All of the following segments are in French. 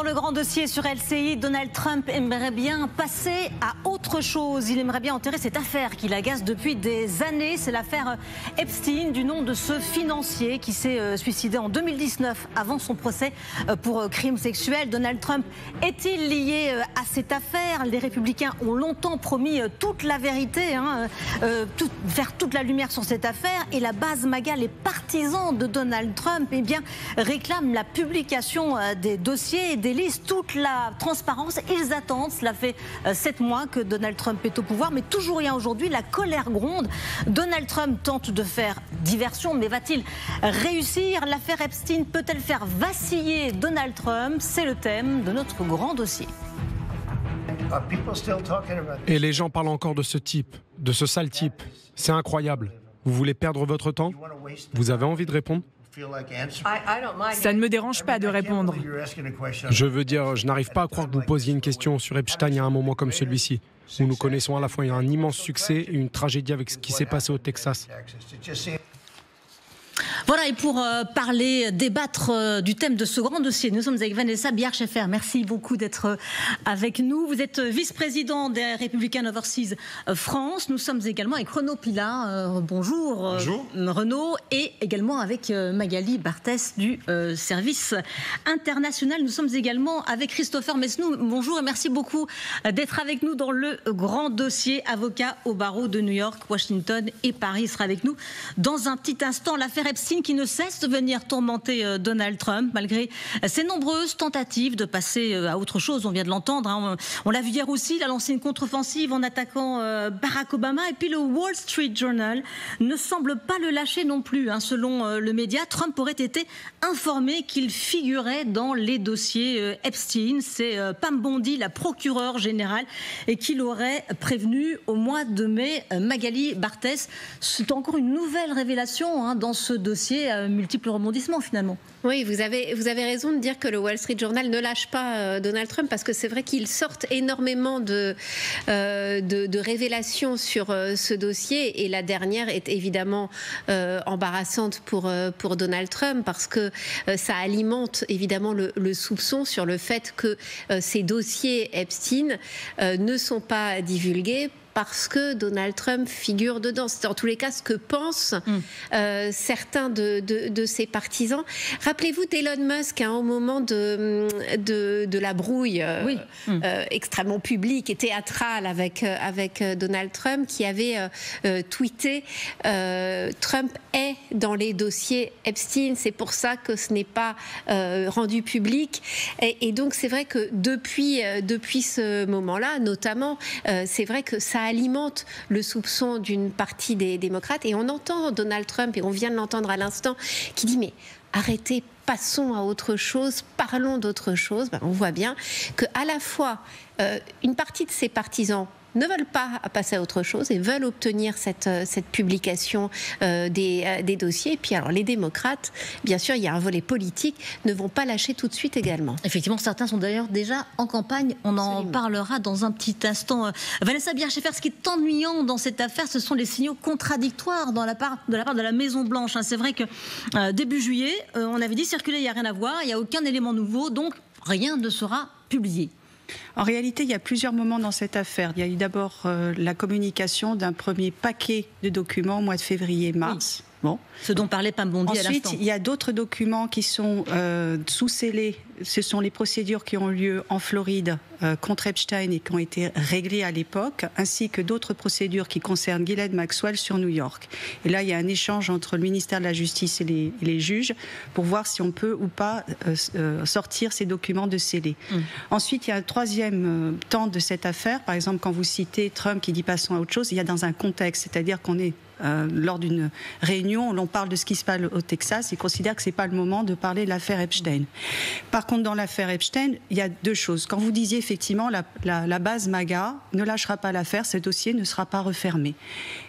dans le grand dossier sur LCI, Donald Trump aimerait bien passer à autre chose. Il aimerait bien enterrer cette affaire qui l'agace depuis des années. C'est l'affaire Epstein, du nom de ce financier qui s'est suicidé en 2019 avant son procès pour crime sexuel. Donald Trump est-il lié à cette affaire? Les républicains ont longtemps promis toute la vérité, faire toute la lumière sur cette affaire. Et la base MAGA, les partisans de Donald Trump, réclament la publication des dossiers et des listes, toute la transparence. Ils attendent, cela fait 7 mois que Donald Trump est au pouvoir, mais toujours rien aujourd'hui. La colère gronde. Donald Trump tente de faire diversion, mais va-t-il réussir? L'affaire Epstein peut-elle faire vaciller Donald Trump? C'est le thème de notre grand dossier. Et les gens parlent encore de ce type, de ce sale type. C'est incroyable. Vous voulez perdre votre temps? Vous avez envie de répondre? Ça ne me dérange pas de répondre. Je veux dire, je n'arrive pas à croire que vous posiez une question sur Epstein à un moment comme celui-ci, où nous connaissons à la fois un immense succès et une tragédie avec ce qui s'est passé au Texas. Voilà, et pour parler, débattre du thème de ce grand dossier, nous sommes avec Vanessa Biard-Scheffer. Merci beaucoup d'être avec nous. Vous êtes vice-président des Republican Overseas France. Nous sommes également avec Renaud Pila. Bonjour. Bonjour. Renaud. Et également avec Magali Barthès du service international. Nous sommes également avec Christopher Mesnou. Bonjour et merci beaucoup d'être avec nous dans le grand dossier. Avocat au barreau de New York, Washington et Paris sera avec nous dans un petit instant. L'affaire Epstein qui ne cesse de venir tourmenter Donald Trump malgré ses nombreuses tentatives de passer à autre chose. On vient de l'entendre. On l'a vu hier aussi. Il a lancé une contre-offensive en attaquant Barack Obama. Et puis le Wall Street Journal ne semble pas le lâcher non plus. Selon le média, Trump aurait été informé qu'il figurait dans les dossiers Epstein. C'est Pam Bondi, la procureure générale, et qu'il aurait prévenu au mois de mai. Magali Barthès, c'est encore une nouvelle révélation dans ce dossier à multiples rebondissements finalement. Oui, vous avez raison de dire que le Wall Street Journal ne lâche pas Donald Trump, parce que c'est vrai qu'il sort énormément de révélations sur ce dossier, et la dernière est évidemment embarrassante pour Donald Trump, parce que ça alimente évidemment le soupçon sur le fait que ces dossiers Epstein ne sont pas divulgués parce que Donald Trump figure dedans. C'est en tous les cas ce que pensent certains de ses partisans. Rappelez-vous d'Elon Musk au moment de la brouille extrêmement publique et théâtrale avec Donald Trump, qui avait tweeté Trump est dans les dossiers Epstein, c'est pour ça que ce n'est pas rendu public. Et donc c'est vrai que depuis ce moment-là, notamment, c'est vrai que ça alimente le soupçon d'une partie des démocrates. Et on entend Donald Trump, et on vient de l'entendre à l'instant, qui dit mais arrêtez, passons à autre chose, parlons d'autre chose. On voit bien qu'à la fois une partie de ses partisans ne veulent pas passer à autre chose et veulent obtenir cette publication des dossiers. Et puis alors les démocrates, bien sûr, il y a un volet politique, ne vont pas lâcher tout de suite également. Effectivement, certains sont d'ailleurs déjà en campagne. On en parlera dans un petit instant. Vanessa Biard-Scheffer, ce qui est ennuyant dans cette affaire, ce sont les signaux contradictoires de la part de la Maison-Blanche. C'est vrai que début juillet, on avait dit circuler, il n'y a rien à voir, il n'y a aucun élément nouveau, donc rien ne sera publié. En réalité, il y a plusieurs moments dans cette affaire. Il y a eu d'abord la communication d'un premier paquet de documents au mois de février-mars. Oui. Bon. Ce dont parlait Pam Bondi à l'instant. Ensuite, il y a d'autres documents qui sont sous-scellés. Ce sont les procédures qui ont lieu en Floride contre Epstein et qui ont été réglées à l'époque, ainsi que d'autres procédures qui concernent Ghislaine Maxwell sur New York. Et là, il y a un échange entre le ministère de la Justice et les juges pour voir si on peut ou pas sortir ces documents de scellés. Ensuite, il y a un troisième temps de cette affaire. Par exemple, quand vous citez Trump qui dit passons à autre chose, il y a dans un contexte, c'est-à-dire qu'on est lors d'une réunion, l'on parle de ce qui se passe au Texas, ils considèrent que ce n'est pas le moment de parler de l'affaire Epstein. Par contre, dans l'affaire Epstein, il y a deux choses. Quand vous disiez effectivement la base MAGA ne lâchera pas l'affaire, ce dossier ne sera pas refermé.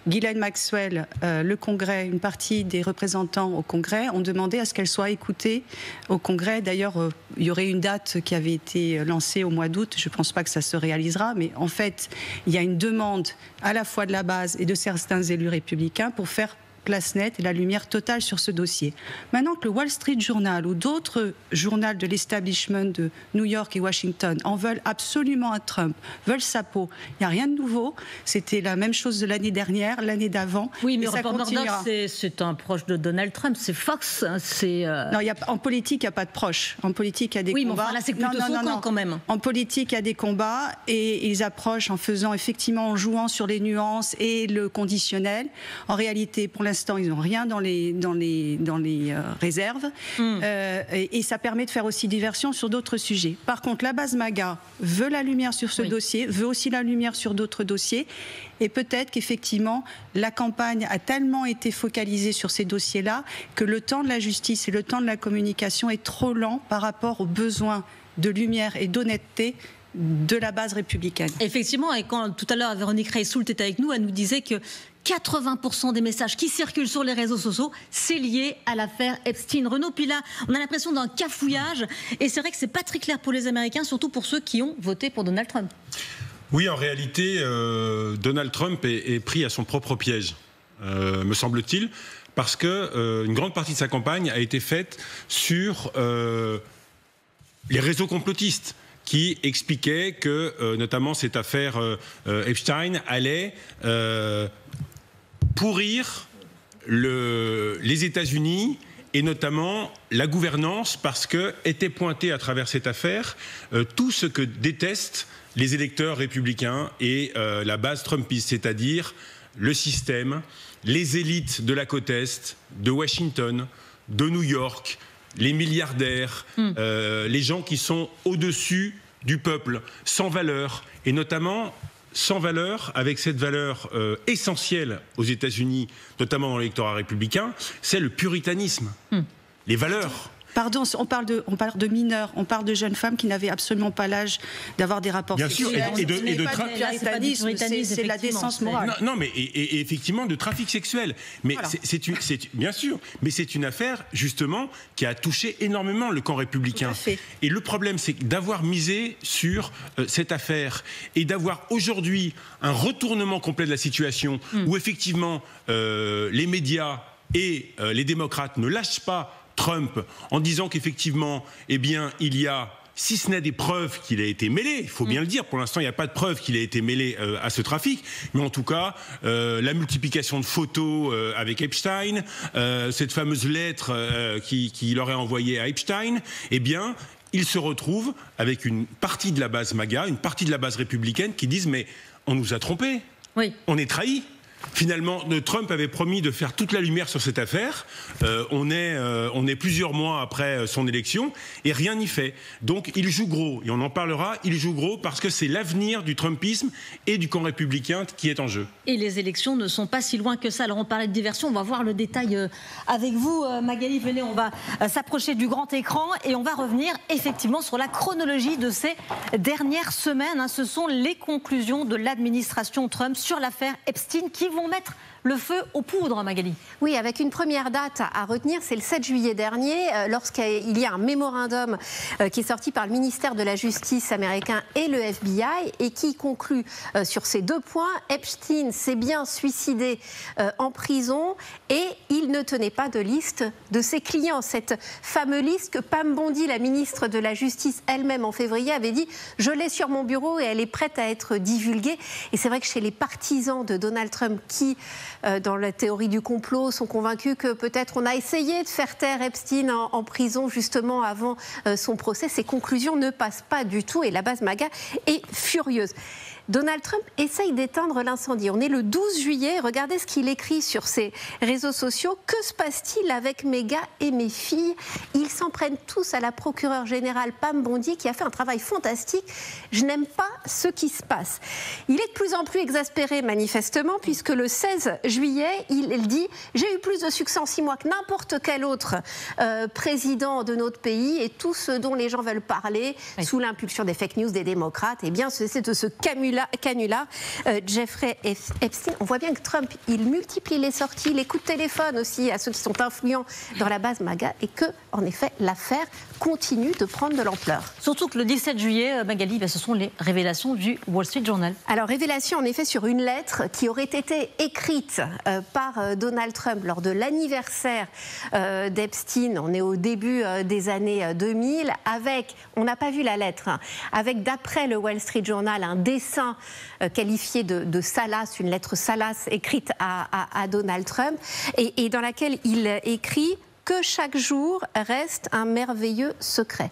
Ghislaine Maxwell, le Congrès, une partie des représentants au Congrès ont demandé à ce qu'elle soit écoutée au Congrès. D'ailleurs, il y aurait une date qui avait été lancée au mois d'août. Je ne pense pas que ça se réalisera, mais en fait, il y a une demande à la fois de la base et de certains élus républicains pour faire glace nette et la lumière totale sur ce dossier. Maintenant que le Wall Street Journal ou d'autres journaux de l'establishment de New York et Washington en veulent absolument à Trump, veulent sa peau, il n'y a rien de nouveau. C'était la même chose de l'année dernière, l'année d'avant. Oui, mais ça Rupert Murdoch, c'est un proche de Donald Trump, c'est Fox. Non, en politique, il n'y a pas de proche. En politique, il y a des combats. Oui, mais enfin, là, c'est plutôt son camp quand même. En politique, il y a des combats et ils approchent en faisant effectivement, en jouant sur les nuances et le conditionnel. En réalité, pour l'instant, ils n'ont rien dans les réserves. Et ça permet de faire aussi diversion sur d'autres sujets. Par contre, la base MAGA veut la lumière sur ce dossier, veut aussi la lumière sur d'autres dossiers. Et peut-être qu'effectivement, la campagne a tellement été focalisée sur ces dossiers-là que le temps de la justice et le temps de la communication est trop lent par rapport aux besoins de lumière et d'honnêteté de la base républicaine. Effectivement, et quand tout à l'heure Véronique Reissoult était avec nous, elle nous disait que 80% des messages qui circulent sur les réseaux sociaux, c'est lié à l'affaire Epstein. Renaud Pila, on a l'impression d'un cafouillage, et c'est vrai que c'est pas très clair pour les Américains, surtout pour ceux qui ont voté pour Donald Trump. Oui, en réalité, Donald Trump est pris à son propre piège, me semble-t-il, parce que une grande partie de sa campagne a été faite sur les réseaux complotistes qui expliquaient que, notamment, cette affaire Epstein allait pourrir les États-Unis et notamment la gouvernance, parce que était pointé à travers cette affaire tout ce que détestent les électeurs républicains et la base trumpiste, c'est-à-dire le système, les élites de la côte Est, de Washington, de New York, les milliardaires, les gens qui sont au-dessus du peuple, sans valeur, et notamment sans valeur, avec cette valeur essentielle aux États-Unis, notamment dans l'électorat républicain, c'est le puritanisme, les valeurs. Pardon, on parle de mineurs, on parle de jeunes femmes qui n'avaient absolument pas l'âge d'avoir des rapports sexuels. Bien sûr, et de puritanisme, c'est la décence morale. Non, mais et effectivement de trafic sexuel. Mais voilà. Bien sûr, mais c'est une affaire justement qui a touché énormément le camp républicain. Et le problème, c'est d'avoir misé sur cette affaire et d'avoir aujourd'hui un retournement complet de la situation où effectivement les médias et les démocrates ne lâchent pas Trump en disant qu'effectivement, eh bien, il y a, si ce n'est des preuves qu'il a été mêlé, il faut bien le dire, pour l'instant il n'y a pas de preuves qu'il a été mêlé à ce trafic, mais en tout cas la multiplication de photos avec Epstein, cette fameuse lettre qu'il aurait envoyée à Epstein, eh bien il se retrouve avec une partie de la base MAGA, une partie de la base républicaine qui disent mais on nous a trompés, on est trahis. Finalement, Trump avait promis de faire toute la lumière sur cette affaire. On est plusieurs mois après son élection et rien n'y fait. Donc il joue gros, et on en parlera, il joue gros parce que c'est l'avenir du trumpisme et du camp républicain qui est en jeu. Et les élections ne sont pas si loin que ça. Alors on parlait de diversion, on va voir le détail avec vous, Magali. Venez, on va s'approcher du grand écran et on va revenir effectivement sur la chronologie de ces dernières semaines. Ce sont les conclusions de l'administration Trump sur l'affaire Epstein qui vont mettre le feu aux poudres, Magali. Oui, avec une première date à retenir, c'est le 7 juillet dernier, lorsqu'il y a un mémorandum qui est sorti par le ministère de la Justice américain et le FBI et qui conclut sur ces deux points. Epstein s'est bien suicidé en prison et il ne tenait pas de liste de ses clients. Cette fameuse liste que Pam Bondi, la ministre de la Justice elle-même en février, avait dit « Je l'ai sur mon bureau et elle est prête à être divulguée ». Et c'est vrai que chez les partisans de Donald Trump qui dans la théorie du complot, sont convaincus que peut-être on a essayé de faire taire Epstein en prison justement avant son procès. Ces conclusions ne passent pas du tout et la base MAGA est furieuse. Donald Trump essaye d'éteindre l'incendie. On est le 12 juillet, regardez ce qu'il écrit sur ses réseaux sociaux. Que se passe-t-il avec mes gars et mes filles? Ils s'en prennent tous à la procureure générale Pam Bondi qui a fait un travail fantastique. Je n'aime pas ce qui se passe. Il est de plus en plus exaspéré manifestement puisque le 16 juillet, il dit « J'ai eu plus de succès en 6 mois que n'importe quel autre président de notre pays et tout ce dont les gens veulent parler sous l'impulsion des fake news des démocrates, eh bien c'est de se camuser canular Jeffrey Epstein. On voit bien que Trump, il multiplie les sorties, les coups de téléphone aussi à ceux qui sont influents dans la base MAGA et que, en effet, l'affaire continue de prendre de l'ampleur. Surtout que le 17 juillet, Magali, ce sont les révélations du Wall Street Journal. Alors, révélation en effet sur une lettre qui aurait été écrite par Donald Trump lors de l'anniversaire d'Epstein. On est au début des années 2000 avec, on n'a pas vu la lettre, avec d'après le Wall Street Journal un dessin qualifié de salace, une lettre salace écrite à Donald Trump et dans laquelle il écrit que chaque jour reste un merveilleux secret.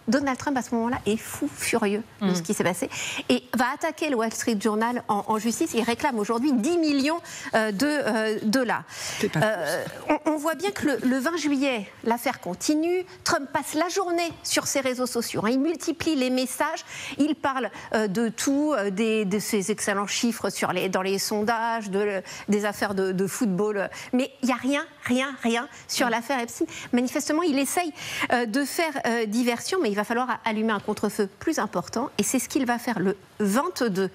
Donald Trump, à ce moment-là, est fou furieux de ce qui s'est passé et va attaquer le Wall Street Journal en justice. Il réclame aujourd'hui 10 millions de dollars. On voit bien que le 20 juillet, l'affaire continue. Trump passe la journée sur ses réseaux sociaux. Il multiplie les messages. Il parle de tout, de ses excellents chiffres dans les sondages, des affaires de football. Mais il n'y a rien sur l'affaire Epstein. Manifestement, il essaye de faire diversion, mais il va falloir allumer un contre-feu plus important et c'est ce qu'il va faire le 22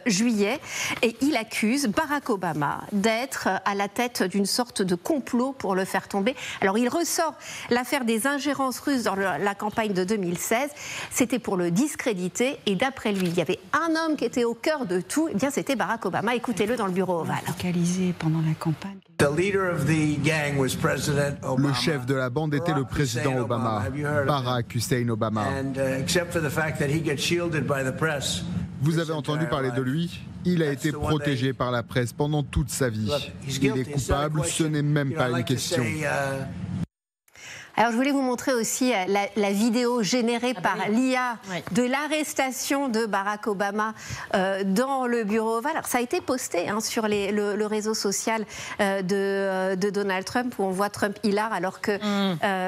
juillet et il accuse Barack Obama d'être à la tête d'une sorte de complot pour le faire tomber. Alors il ressort l'affaire des ingérences russes dans la campagne de 2016, c'était pour le discréditer et d'après lui, il y avait un homme qui était au cœur de tout, et bien c'était Barack Obama, écoutez-le dans le bureau ovale. Focalisé pendant la campagne. Le chef de la bande était le président Obama, Barack Hussein Obama. Vous avez entendu parler de lui? Il a été protégé par la presse pendant toute sa vie. Il est coupable, ce n'est même pas une question. Alors je voulais vous montrer aussi la vidéo générée par l'IA de l'arrestation de Barack Obama dans le bureau ovale. Alors ça a été posté sur le réseau social de Donald Trump où on voit Trump hilar alors que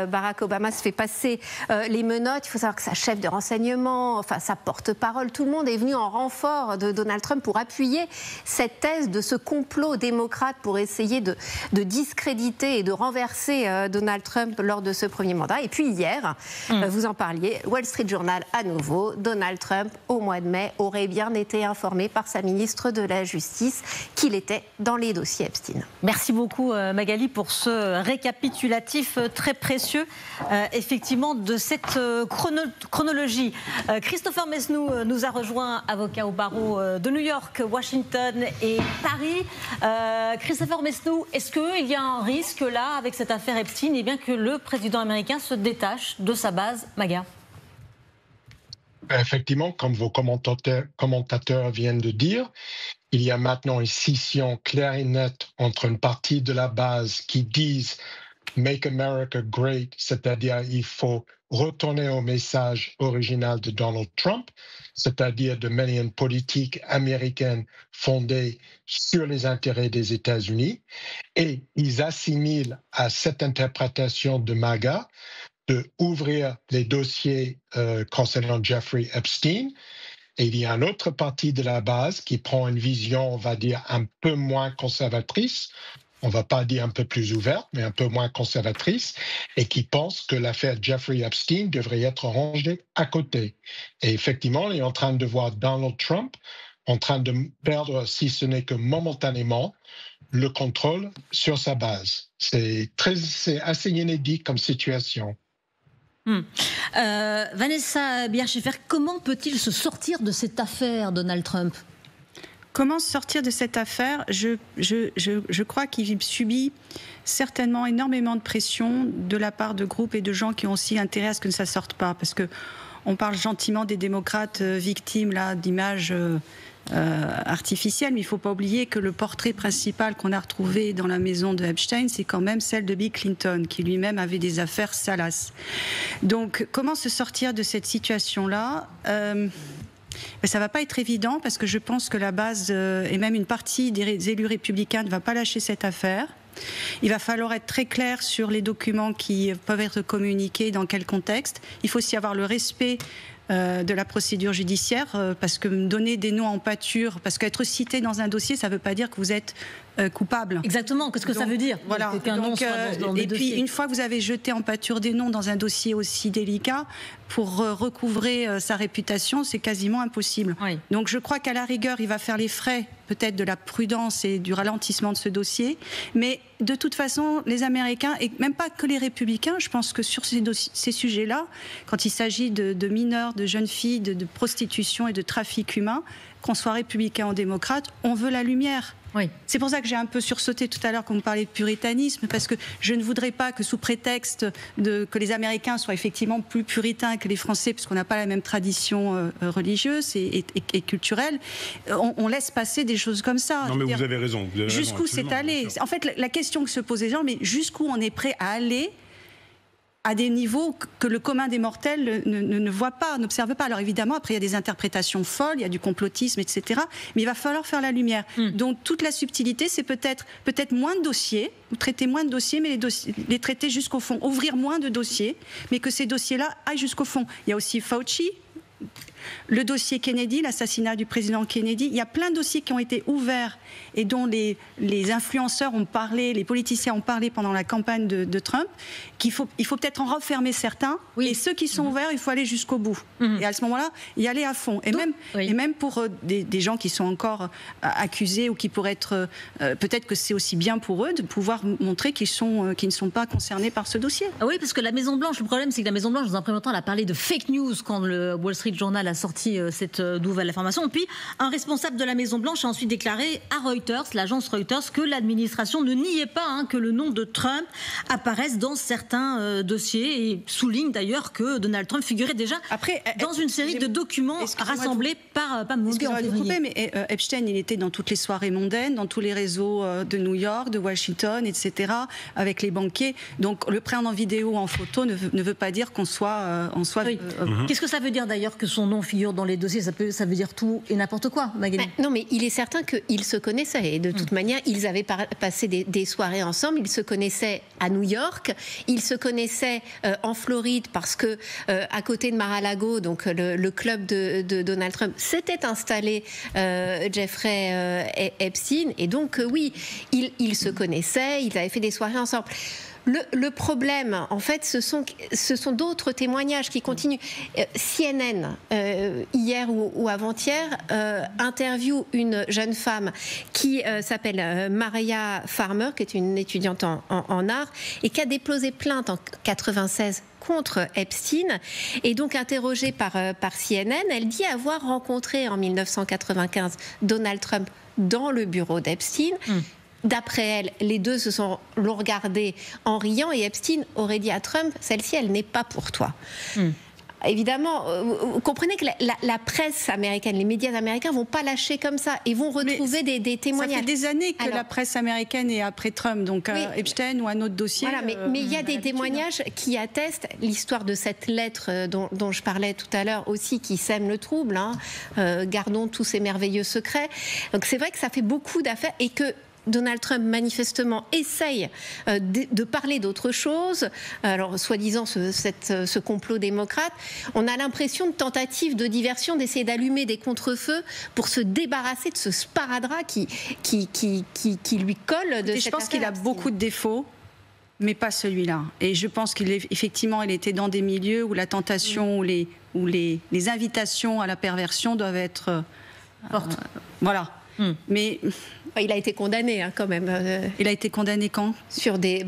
Barack Obama se fait passer les menottes. Il faut savoir que sa chef de renseignement, enfin sa porte-parole, tout le monde est venu en renfort de Donald Trump pour appuyer cette thèse de ce complot démocrate pour essayer de discréditer et de renverser Donald Trump lors de ce premier mandat. Et puis hier, vous en parliez, Wall Street Journal à nouveau, Donald Trump au mois de mai aurait bien été informé par sa ministre de la Justice qu'il était dans les dossiers Epstein. Merci beaucoup Magali pour ce récapitulatif très précieux effectivement de cette chronologie. Christopher Mesnou nous a rejoint, avocat au barreau de New York, Washington et Paris. Christopher Mesnou, est-ce qu'il y a un risque là avec cette affaire Epstein et bien que le président américain se détache de sa base MAGA? Effectivement, comme vos commentateurs viennent de dire, il y a maintenant une scission claire et nette entre une partie de la base qui disent « Make America Great », c'est-à-dire il faut retourner au message original de Donald Trump, c'est-à-dire de mener une politique américaine fondée sur les intérêts des États-Unis, et ils assimilent à cette interprétation de MAGA de ouvrir les dossiers concernant Jeffrey Epstein. Et il y a une autre partie de la base qui prend une vision, on va dire, un peu moins conservatrice, on ne va pas dire un peu plus ouverte, mais un peu moins conservatrice, et qui pense que l'affaire Jeffrey Epstein devrait être rangée à côté. Et effectivement, on est en train de voir Donald Trump en train de perdre, si ce n'est que momentanément, le contrôle sur sa base. C'est assez inédit comme situation. Vanessa Bierschiffer, comment peut-il se sortir de cette affaire, Donald Trump ? Comment sortir de cette affaire ? Je crois qu'il subit certainement énormément de pression de la part de groupes et de gens qui ont aussi intérêt à ce que ça ne sorte pas. Parce qu'on parle gentiment des démocrates victimes là, d'images artificielles, mais il ne faut pas oublier que le portrait principal qu'on a retrouvé dans la maison de Epstein, c'est quand même celle de Bill Clinton, qui lui-même avait des affaires salaces. Donc, comment se sortir de cette situation-là ? Ça ne va pas être évident parce que je pense que la base et même une partie des élus républicains ne va pas lâcher cette affaire. Il va falloir être très clair sur les documents qui peuvent être communiqués, dans quel contexte. Il faut aussi avoir le respect de la procédure judiciaire, parce que me donner des noms en pâture, parce qu'être cité dans un dossier, ça ne veut pas dire que vous êtes coupable. Exactement, qu'est-ce que ça veut dire? Voilà. Et puis une fois que vous avez jeté en pâture des noms dans un dossier aussi délicat, pour recouvrer sa réputation, c'est quasiment impossible. Oui. Donc je crois qu'à la rigueur, il va faire les frais peut-être de la prudence et du ralentissement de ce dossier, mais de toute façon, les Américains, et même pas que les républicains, je pense que sur ces sujets-là, quand il s'agit de mineurs, de jeunes filles, de prostitution et de trafic humain, qu'on soit républicain ou démocrate, on veut la lumière. Oui. C'est pour ça que j'ai un peu sursauté tout à l'heure quand vous parlez de puritanisme, parce que je ne voudrais pas que sous prétexte que les Américains soient effectivement plus puritains que les Français, puisqu'on n'a pas la même tradition religieuse et culturelle, on laisse passer des choses comme ça. Non, mais vous avez raison. Jusqu'où c'est allé? En fait, la question que se posent les gens, mais jusqu'où on est prêt à aller à des niveaux que le commun des mortels ne voit pas, n'observe pas. Alors évidemment, après, il y a des interprétations folles, il y a du complotisme, etc. Mais il va falloir faire la lumière. Donc toute la subtilité, c'est peut-être moins de dossiers, ou traiter moins de dossiers, mais les traiter jusqu'au fond. Ouvrir moins de dossiers, mais que ces dossiers-là aillent jusqu'au fond. Il y a aussi Fauci, le dossier Kennedy, l'assassinat du président Kennedy. Il y a plein de dossiers qui ont été ouverts et dont les influenceurs ont parlé, les politiciens ont parlé pendant la campagne de Trump, il faut peut-être en refermer certains, oui. Et ceux qui sont ouverts, il faut aller jusqu'au bout. Et à ce moment-là, y aller à fond. Et même pour des gens qui sont encore accusés ou qui pourraient être... peut-être que c'est aussi bien pour eux de pouvoir montrer qu'ils ne sont pas concernés par ce dossier. Ah oui, parce que la Maison-Blanche, le problème, c'est que la Maison-Blanche, dans un premier temps, elle a parlé de fake news quand le Wall Street Journal a sorti cette nouvelle information. Puis, un responsable de la Maison-Blanche a ensuite déclaré à Reuters, l'agence Reuters, que l'administration ne niait pas que le nom de Trump apparaisse dans certains dossiers et souligne d'ailleurs que Donald Trump figurait déjà dans une série de documents rassemblés par Pam Mundi en février. Mais Epstein, il était dans toutes les soirées mondaines, dans tous les réseaux de New York, de Washington, etc., avec les banquiers. Donc le prendre en vidéo, en photo, ne veut pas dire qu'on soit... Oui. Qu'est-ce que ça veut dire d'ailleurs que son nom figure dans les dossiers? Ça veut dire tout et n'importe quoi, Magali. Non, mais il est certain qu'ils se connaissaient. Et de toute manière, ils avaient passé des soirées ensemble. Ils se connaissaient à New York. Ils se connaissaient en Floride parce que à côté de Mar-a-Lago, donc le club de Donald Trump, s'était installé Jeffrey Epstein. Et donc oui, ils se connaissaient. Ils avaient fait des soirées ensemble. Le problème, en fait, ce sont d'autres témoignages qui continuent. CNN, hier ou avant-hier, interviewe une jeune femme qui s'appelle Maria Farmer, qui est une étudiante en art, et qui a déposé plainte en 1996 contre Epstein. Et donc interrogée par CNN, elle dit avoir rencontré en 1995 Donald Trump dans le bureau d'Epstein. D'après elle, les deux l'ont regardé en riant et Epstein aurait dit à Trump, celle-ci, elle n'est pas pour toi. Évidemment, vous comprenez que la presse américaine, les médias américains ne vont pas lâcher comme ça et vont retrouver des témoignages. Ça fait des années que la presse américaine est après Trump, donc oui, Epstein ou un autre dossier. Voilà, mais il y a des témoignages qui attestent l'histoire de cette lettre dont je parlais tout à l'heure aussi, qui sème le trouble. Gardons tous ces merveilleux secrets. Donc c'est vrai que ça fait beaucoup d'affaires et que Donald Trump, manifestement, essaye de parler d'autre chose. Alors, soi-disant, ce complot démocrate, on a l'impression de tentative de diversion, d'essayer d'allumer des contre-feux pour se débarrasser de ce sparadrap qui lui colle de cette affaire. Je pense qu'il a beaucoup de défauts, mais pas celui-là. Et je pense qu'il était dans des milieux où la tentation, où les invitations à la perversion doivent être fortes. Voilà. Mais il a été condamné quand même. Il a été condamné quand? Sur des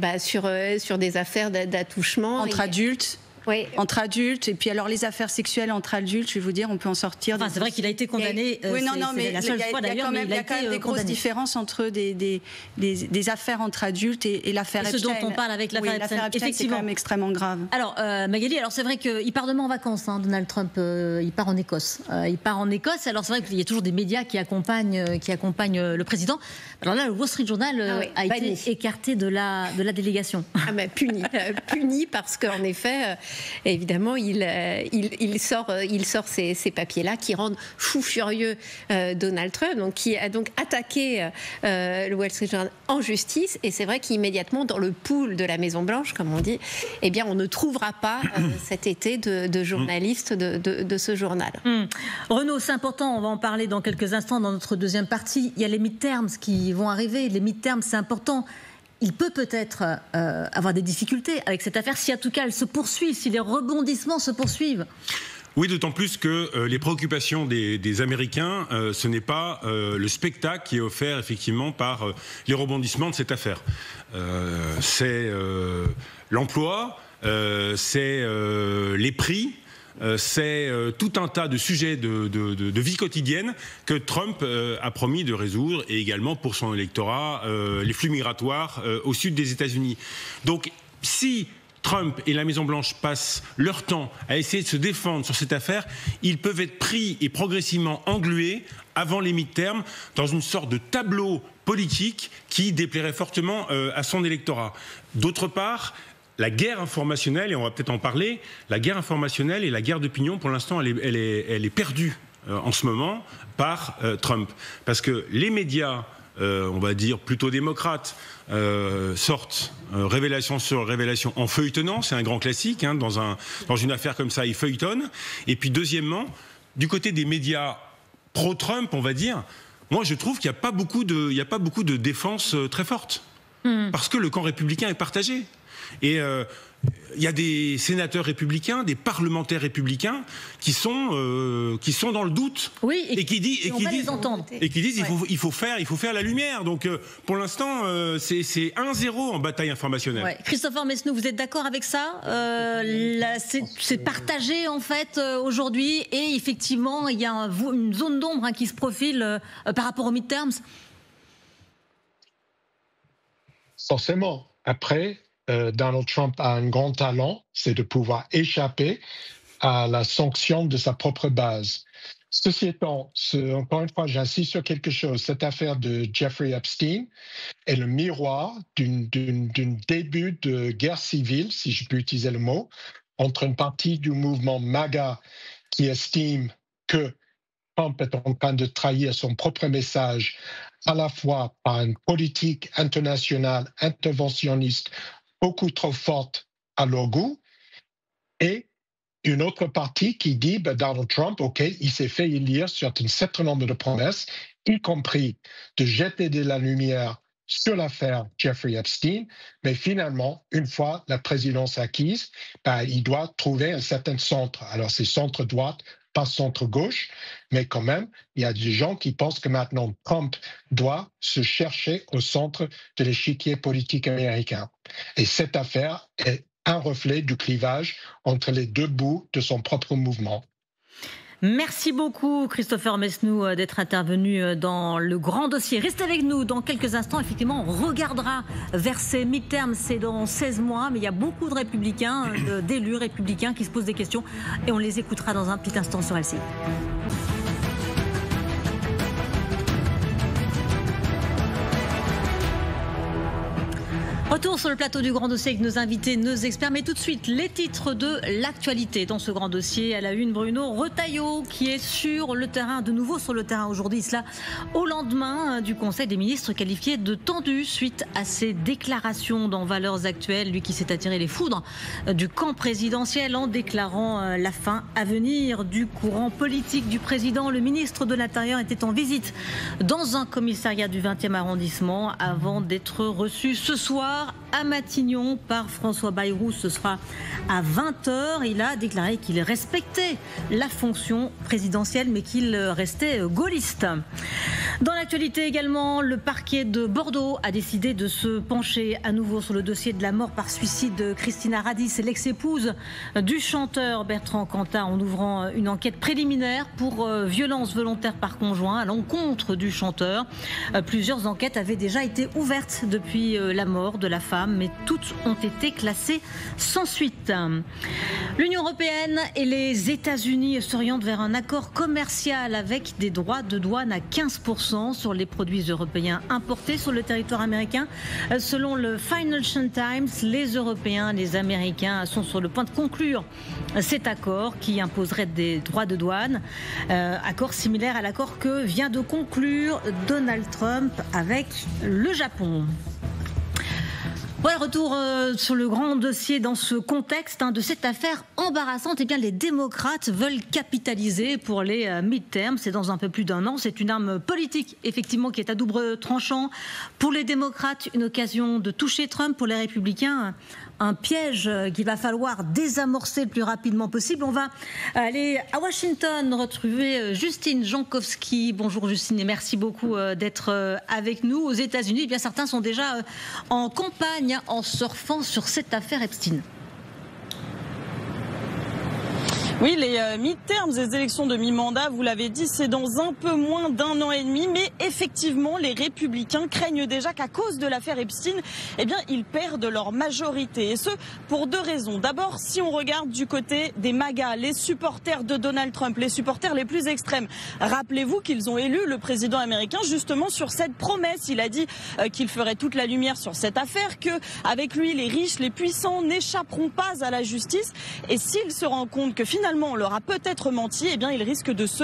affaires d'attouchement. Entre adultes. Oui. Entre adultes, et puis alors les affaires sexuelles entre adultes, je vais vous dire, on peut en sortir. Enfin, c'est vrai qu'il a été condamné. Oui, mais la seule fois d'ailleurs, il y a quand même des grosses différences entre des affaires entre adultes et l'affaire Epstein. Ce dont on parle avec l'affaire Epstein, c'est quand même extrêmement grave. Alors, Magali, c'est vrai qu'il part demain en vacances, Donald Trump, il part en Écosse. Alors c'est vrai qu'il y a toujours des médias qui accompagnent le président. Alors là, le Wall Street Journal a été écarté de la délégation. Puni parce qu'en effet... évidemment, il sort ces papiers-là qui rendent fou furieux Donald Trump, donc, qui a donc attaqué le Wall Street Journal en justice. Et c'est vrai qu'immédiatement, dans le pool de la Maison-Blanche, comme on dit, eh bien, on ne trouvera pas cet été de journalistes de ce journal. Renaud, c'est important, on va en parler dans quelques instants dans notre deuxième partie. Il y a les midterms qui vont arriver. Les midterms, c'est important. Il peut-être avoir des difficultés avec cette affaire si en tout cas elle se poursuit, si les rebondissements se poursuivent. Oui, d'autant plus que les préoccupations des Américains, ce n'est pas le spectacle qui est offert effectivement par les rebondissements de cette affaire. C'est l'emploi, c'est les prix. C'est tout un tas de sujets de vie quotidienne que Trump a promis de résoudre, et également pour son électorat, les flux migratoires au sud des États-Unis. Donc si Trump et la Maison-Blanche passent leur temps à essayer de se défendre sur cette affaire, ils peuvent être pris et progressivement englués avant les midterms dans une sorte de tableau politique qui déplairait fortement à son électorat. D'autre part, la guerre informationnelle, et on va peut-être en parler, la guerre informationnelle et la guerre d'opinion, pour l'instant, elle est perdue en ce moment par Trump. Parce que les médias, on va dire plutôt démocrates, sortent révélation sur révélation en feuilletonnant, c'est un grand classique, hein, dans une affaire comme ça, ils feuilletonnent. Et puis deuxièmement, du côté des médias pro-Trump, on va dire, moi je trouve qu'il n'y a pas beaucoup de défense très forte. Parce que le camp républicain est partagé. Et il y a des sénateurs républicains, des parlementaires républicains qui sont dans le doute, oui, et qui disent il faut faire la lumière. Donc pour l'instant c'est 1-0 en bataille informationnelle. Ouais. Christopher Mesneau, vous êtes d'accord avec ça? C'est partagé en fait aujourd'hui, et effectivement il y a une zone d'ombre qui se profile par rapport aux midterms. Forcément. Après, Donald Trump a un grand talent, c'est de pouvoir échapper à la sanction de sa propre base. Ceci étant, encore une fois, j'insiste sur quelque chose. Cette affaire de Jeffrey Epstein est le miroir d'un début de guerre civile, si je peux utiliser le mot, entre une partie du mouvement MAGA qui estime que Trump est en train de trahir son propre message à la fois par une politique internationale interventionniste beaucoup trop forte à leur goût, et une autre partie qui dit Donald Trump, OK, il s'est fait élire sur un certain nombre de promesses, y compris de jeter de la lumière sur l'affaire Jeffrey Epstein, mais finalement, une fois la présidence acquise, il doit trouver un certain centre. Alors c'est centre-droite, pas centre-gauche, mais quand même, il y a des gens qui pensent que maintenant Trump doit se chercher au centre de l'échiquier politique américain. Et cette affaire est un reflet du clivage entre les deux bouts de son propre mouvement. Merci beaucoup Christopher Mesneau d'être intervenu dans le grand dossier. Restez avec nous dans quelques instants. Effectivement, on regardera vers ces midterms, c'est dans 16 mois, mais il y a beaucoup de républicains, d'élus républicains qui se posent des questions, et on les écoutera dans un petit instant sur LCI. Retour sur le plateau du Grand Dossier avec nos invités, nos experts. Mais tout de suite, les titres de l'actualité dans ce Grand Dossier. À la une, Bruno Retailleau qui est sur le terrain, de nouveau sur le terrain aujourd'hui. Cela au lendemain du Conseil des ministres qualifié de tendu suite à ses déclarations dans Valeurs Actuelles. Lui qui s'est attiré les foudres du camp présidentiel en déclarant la fin à venir du courant politique du président. Le ministre de l'Intérieur était en visite dans un commissariat du 20e arrondissement avant d'être reçu ce soir à Matignon par François Bayrou. Ce sera à 20h. Il a déclaré qu'il respectait la fonction présidentielle mais qu'il restait gaulliste. Dans l'actualité également, le parquet de Bordeaux a décidé de se pencher à nouveau sur le dossier de la mort par suicide de Christina Radis, l'ex-épouse du chanteur Bertrand Cantat, en ouvrant une enquête préliminaire pour violence volontaire par conjoint à l'encontre du chanteur. Plusieurs enquêtes avaient déjà été ouvertes depuis la mort de la la femme, mais toutes ont été classées sans suite. L'Union européenne et les États-Unis s'orientent vers un accord commercial avec des droits de douane à 15% sur les produits européens importés sur le territoire américain. Selon le Financial Times, les Européens et les Américains sont sur le point de conclure cet accord qui imposerait des droits de douane. Accord similaire à l'accord que vient de conclure Donald Trump avec le Japon. Voilà, retour sur le grand dossier dans ce contexte de cette affaire embarrassante. Eh bien, les démocrates veulent capitaliser pour les midterms. C'est dans un peu plus d'1 an. C'est une arme politique, effectivement, qui est à double tranchant. Pour les démocrates, une occasion de toucher Trump. Pour les républicains, un piège qu'il va falloir désamorcer le plus rapidement possible. On va aller à Washington retrouver Justine Jankowski. Bonjour Justine et merci beaucoup d'être avec nous. Aux États-Unis, eh bien, certains sont déjà en campagne en surfant sur cette affaire Epstein. Oui, les midterms, les élections de mi-mandat, vous l'avez dit, c'est dans un peu moins d'1 an et demi. Mais effectivement, les républicains craignent déjà qu'à cause de l'affaire Epstein, eh bien, ils perdent leur majorité. Et ce, pour 2 raisons. D'abord, si on regarde du côté des MAGA, les supporters de Donald Trump, les supporters les plus extrêmes, rappelez-vous qu'ils ont élu le président américain justement sur cette promesse. Il a dit qu'il ferait toute la lumière sur cette affaire, qu'avec lui, les riches, les puissants n'échapperont pas à la justice. Et s'il se rend compte que finalement, on leur a peut-être menti, eh bien, ils risquent de se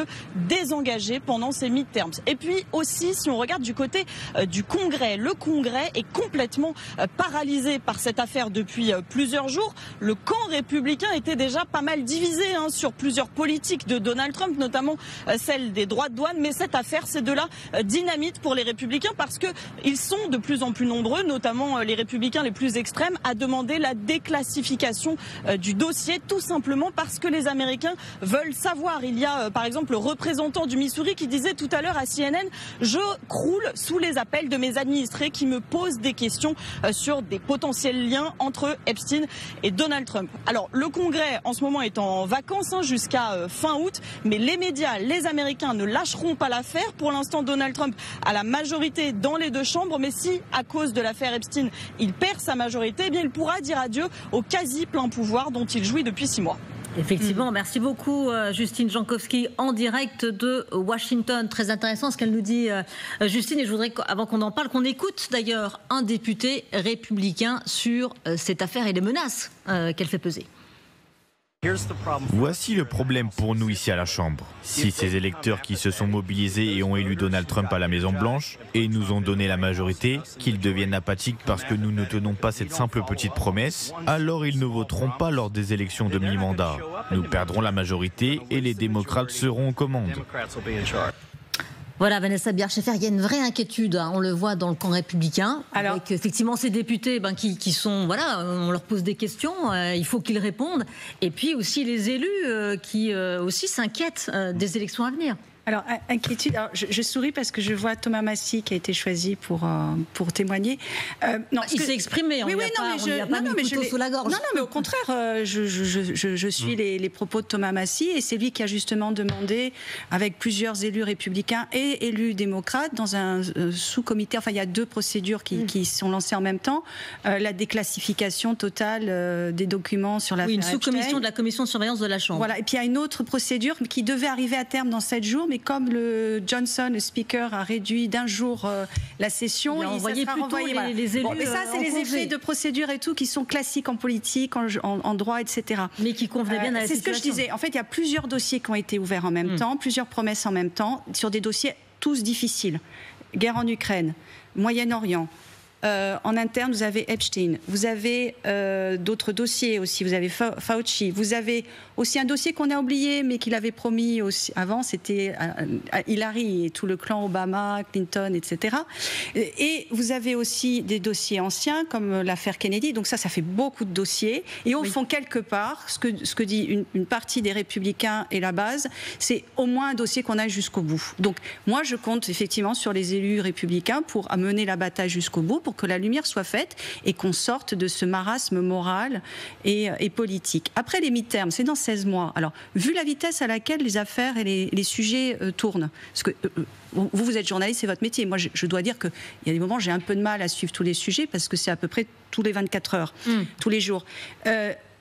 désengager pendant ces midterms. Et puis aussi, si on regarde du côté du Congrès, le Congrès est complètement paralysé par cette affaire depuis plusieurs jours. Le camp républicain était déjà pas mal divisé sur plusieurs politiques de Donald Trump, notamment celle des droits de douane. Mais cette affaire, c'est de la dynamite pour les républicains parce qu'ils sont de plus en plus nombreux, notamment les républicains les plus extrêmes, à demander la déclassification du dossier, tout simplement parce que les Américains veulent savoir. Il y a par exemple le représentant du Missouri qui disait tout à l'heure à CNN « Je croule sous les appels de mes administrés qui me posent des questions sur des potentiels liens entre Epstein et Donald Trump ». Alors le Congrès en ce moment est en vacances jusqu'à fin août, mais les médias, les Américains ne lâcheront pas l'affaire. Pour l'instant, Donald Trump a la majorité dans les 2 chambres, mais si à cause de l'affaire Epstein, il perd sa majorité, eh bien, il pourra dire adieu au quasi plein pouvoir dont il jouit depuis 6 mois. Effectivement, merci beaucoup Justine Jankowski en direct de Washington. Très intéressant ce qu'elle nous dit Justine, et je voudrais avant qu'on en parle qu'on écoute d'ailleurs un député républicain sur cette affaire et les menaces qu'elle fait peser. Voici le problème pour nous ici à la Chambre. Si ces électeurs qui se sont mobilisés et ont élu Donald Trump à la Maison-Blanche et nous ont donné la majorité, qu'ils deviennent apathiques parce que nous ne tenons pas cette simple petite promesse, alors ils ne voteront pas lors des élections de mi-mandat. Nous perdrons la majorité et les démocrates seront aux commandes. Voilà, Vanessa Biard-Scheffer, il y a une vraie inquiétude, on le voit dans le camp républicain, avec effectivement ces députés qui sont, voilà, on leur pose des questions, il faut qu'ils répondent, et puis aussi les élus qui aussi s'inquiètent des élections à venir. Alors, inquiétude, alors, je souris parce que je vois Thomas Massie qui a été choisi pour témoigner. Non, il s'est exprimé, on lui a pas mis le couteau sous la gorge. Non, mais au contraire, je suis les propos de Thomas Massie et c'est lui qui a justement demandé, avec plusieurs élus républicains et élus démocrates, dans un sous-comité, enfin il y a 2 procédures qui sont lancées en même temps, la déclassification totale des documents sur l'affaire Epstein. Une sous-commission de la commission de surveillance de la Chambre. Voilà, et puis il y a une autre procédure qui devait arriver à terme dans 7 jours, mais comme le Johnson, le speaker, a réduit d'1 jour la session, il a envoyé plutôt les élus. Mais ça, c'est les effets de procédure et tout qui sont classiques en politique, en droit, etc. Mais qui convenaient bien à la situation. C'est ce que je disais. En fait, il y a plusieurs dossiers qui ont été ouverts en même temps, plusieurs promesses en même temps, sur des dossiers tous difficiles. Guerre en Ukraine, Moyen-Orient. En interne, vous avez Epstein, vous avez d'autres dossiers aussi, vous avez Fauci, vous avez aussi un dossier qu'on a oublié mais qu'il avait promis aussi avant, c'était Hillary et tout le clan Obama, Clinton, etc. Et vous avez aussi des dossiers anciens comme l'affaire Kennedy, donc ça fait beaucoup de dossiers. Et au fond, quelque part, ce que dit une partie des républicains et la base, c'est au moins un dossier qu'on aille jusqu'au bout. Donc moi, je compte effectivement sur les élus républicains pour amener la bataille jusqu'au bout, pour que la lumière soit faite et qu'on sorte de ce marasme moral et politique. Après les midterms, c'est dans 16 mois. Alors, vu la vitesse à laquelle les affaires et les sujets tournent, parce que vous êtes journaliste, c'est votre métier. Moi, je dois dire qu'il y a des moments où j'ai un peu de mal à suivre tous les sujets parce que c'est à peu près tous les 24 heures, tous les jours.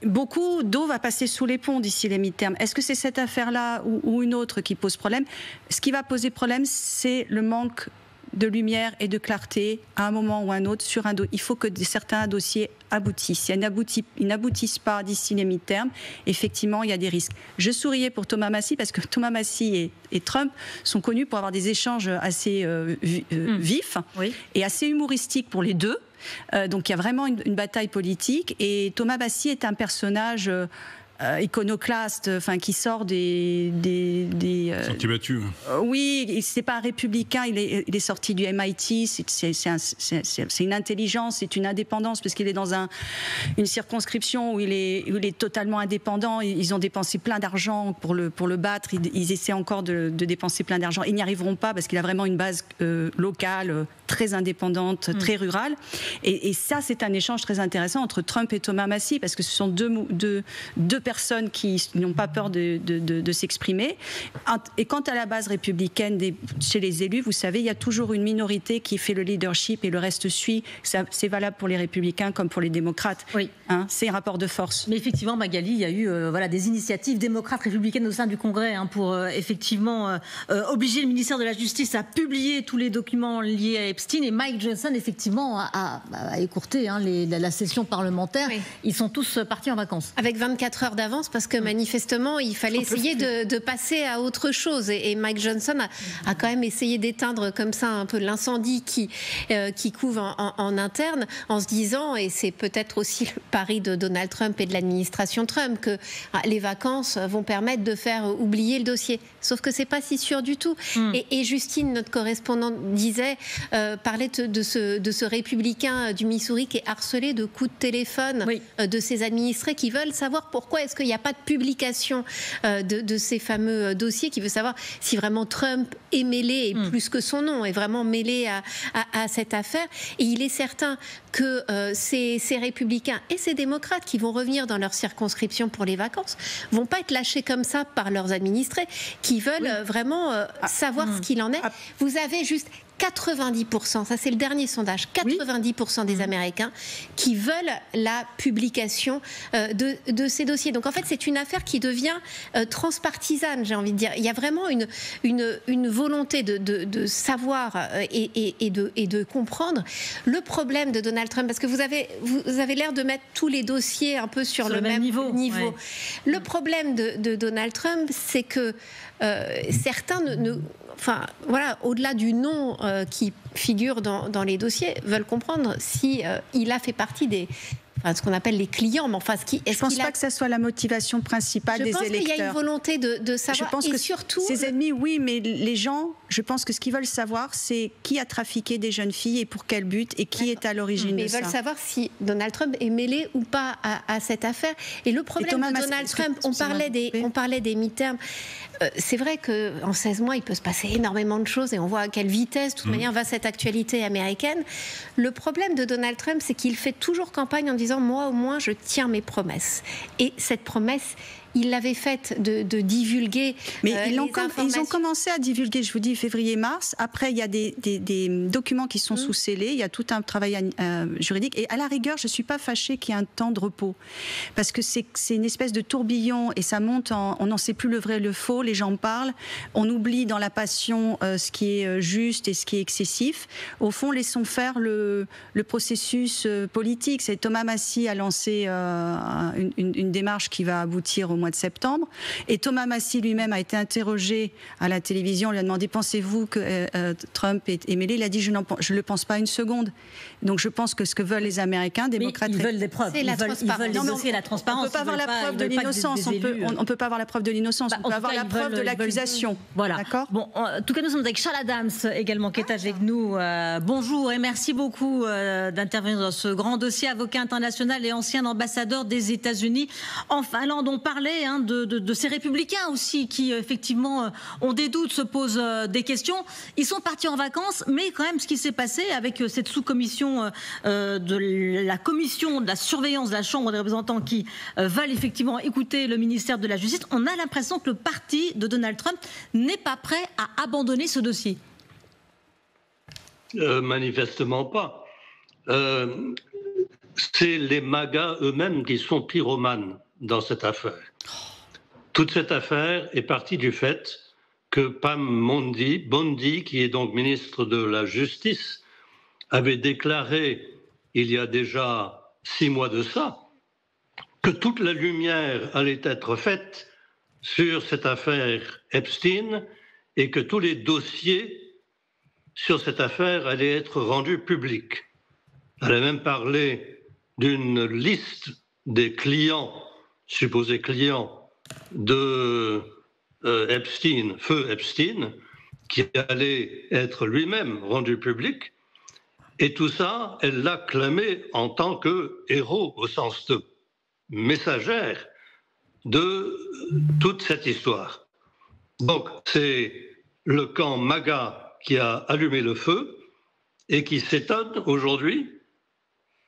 Beaucoup d'eau va passer sous les ponts d'ici les midterms. Est-ce que c'est cette affaire-là ou une autre qui pose problème? Ce qui va poser problème, c'est le manque de lumière et de clarté à un moment ou à un autre sur un dossier. Il faut que certains dossiers aboutissent. Si ils n'aboutissent pas d'ici les midterms, effectivement, il y a des risques. Je souriais pour Thomas Massie parce que Thomas Massie et Trump sont connus pour avoir des échanges assez vifs et assez humoristiques pour les deux. Donc il y a vraiment une bataille politique et Thomas Massie est un personnage iconoclaste, qui sort des sorti battu. Oui, c'est pas un républicain, il est sorti du MIT, c'est une intelligence, c'est une indépendance, parce qu'il est dans une circonscription où il est totalement indépendant. Ils ont dépensé plein d'argent pour le battre, ils essaient encore de dépenser plein d'argent. Ils n'y arriveront pas parce qu'il a vraiment une base locale, très indépendante, très rurale. Et ça, c'est un échange très intéressant entre Trump et Thomas Massie, parce que ce sont deux personnes qui n'ont pas peur de s'exprimer. Et quant à la base républicaine chez les élus, vous savez, il y a toujours une minorité qui fait le leadership et le reste suit. C'est valable pour les républicains comme pour les démocrates. Oui. C'est un rapport de force. Mais effectivement, Magali, il y a eu des initiatives démocrates républicaines au sein du Congrès pour effectivement obliger le ministère de la Justice à publier tous les documents liés à Epstein. Et Mike Johnson, effectivement, a écourté la session parlementaire. Oui. Ils sont tous partis en vacances. Avec 24 heures d'avance, parce que manifestement, il fallait essayer de passer à autre chose. Et Mike Johnson a quand même essayé d'éteindre comme ça un peu l'incendie qui couve en interne, en se disant, et c'est peut-être aussi le pari de Donald Trump et de l'administration Trump, que les vacances vont permettre de faire oublier le dossier. Sauf que c'est pas si sûr du tout. Et Justine, notre correspondante, parlait de ce républicain du Missouri qui est harcelé de coups de téléphone de ses administrés qui veulent savoir pourquoi est-ce qu'il n'y a pas de publication de ces fameux dossiers, qui veut savoir si vraiment Trump est mêlé, et plus que son nom, est vraiment mêlé à cette affaire. Et il est certain que ces républicains et ces démocrates qui vont revenir dans leur circonscription pour les vacances vont pas être lâchés comme ça par leurs administrés, qui veulent vraiment savoir ce qu'il en est. Vous avez juste 90%, ça c'est le dernier sondage, 90% des Américains qui veulent la publication de ces dossiers. Donc en fait, c'est une affaire qui devient transpartisane, j'ai envie de dire. Il y a vraiment une volonté de savoir et de comprendre le problème de Donald Trump, parce que vous avez l'air de mettre tous les dossiers un peu sur le même niveau. Ouais. Le problème de Donald Trump, c'est que certains au-delà du nom qui figure dans les dossiers, veulent comprendre si il a fait partie ce qu'on appelle les clients. Mais enfin, je ne pense pas que ça soit la motivation principale des électeurs. Je pense qu'il y a une volonté de savoir. Je pense que surtout ses ennemis, oui, mais les gens, je pense que ce qu'ils veulent savoir, c'est qui a trafiqué des jeunes filles et pour quel but et qui est à l'origine de ça. Mais ils veulent savoir si Donald Trump est mêlé ou pas à cette affaire. Et le problème de Donald Trump, on parlait des midterms. C'est vrai qu'en 16 mois, il peut se passer énormément de choses et on voit à quelle vitesse, de toute manière, va cette actualité américaine. Le problème de Donald Trump, c'est qu'il fait toujours campagne en disant « moi, au moins, je tiens mes promesses ». Et cette promesse, il l'avait faite de divulguer. Mais ils ont commencé à divulguer, je vous dis, février-mars. Après, il y a des documents qui sont sous scellés. Il y a tout un travail juridique. Et à la rigueur, je ne suis pas fâchée qu'il y ait un temps de repos. Parce que c'est une espèce de tourbillon et ça monte on n'en sait plus le vrai et le faux. Les gens parlent. On oublie dans la passion ce qui est juste et ce qui est excessif. Au fond, laissons faire le processus politique. Thomas Massie a lancé une démarche qui va aboutir au mois de septembre. Et Thomas Massie lui-même a été interrogé à la télévision. On lui a demandé « Pensez-vous que Trump est mêlé ?» Il a dit « Je ne le pense pas une seconde. » Donc je pense que ce que veulent les Américains, démocrates... Mais ils veulent des preuves. Ils veulent la transparence. On ne peut pas avoir la preuve de l'innocence. On peut pas avoir la preuve de l'innocence. On peut avoir la preuve de l'accusation. Voilà. D'accord. Bon, en tout cas, nous sommes avec Charles Adams également, qui est avec nous. Bonjour et merci beaucoup d'intervenir dans ce grand dossier. Avocat international et ancien ambassadeur des États-Unis en Finlande. On parlait parlait de ces républicains aussi qui effectivement ont des doutes, se posent des questions. Ils sont partis en vacances, mais quand même ce qui s'est passé avec cette sous-commission de la commission de la surveillance de la Chambre des représentants qui veulent effectivement écouter le ministère de la Justice, on a l'impression que le parti de Donald Trump n'est pas prêt à abandonner ce dossier. Manifestement pas. C'est les MAGA eux-mêmes qui sont pyromanes dans cette affaire. Toute cette affaire est partie du fait que Pam Bondi, qui est donc ministre de la Justice, avait déclaré il y a déjà 6 mois de ça que toute la lumière allait être faite sur cette affaire Epstein et que tous les dossiers sur cette affaire allaient être rendus publics. Elle a même parlé d'une liste des clients, supposés clients de Epstein, feu Epstein, qui allait être lui-même rendu public. Et tout ça, elle l'a clamé en tant que héros, au sens de messagère de toute cette histoire. Donc, c'est le camp MAGA qui a allumé le feu et qui s'étonne aujourd'hui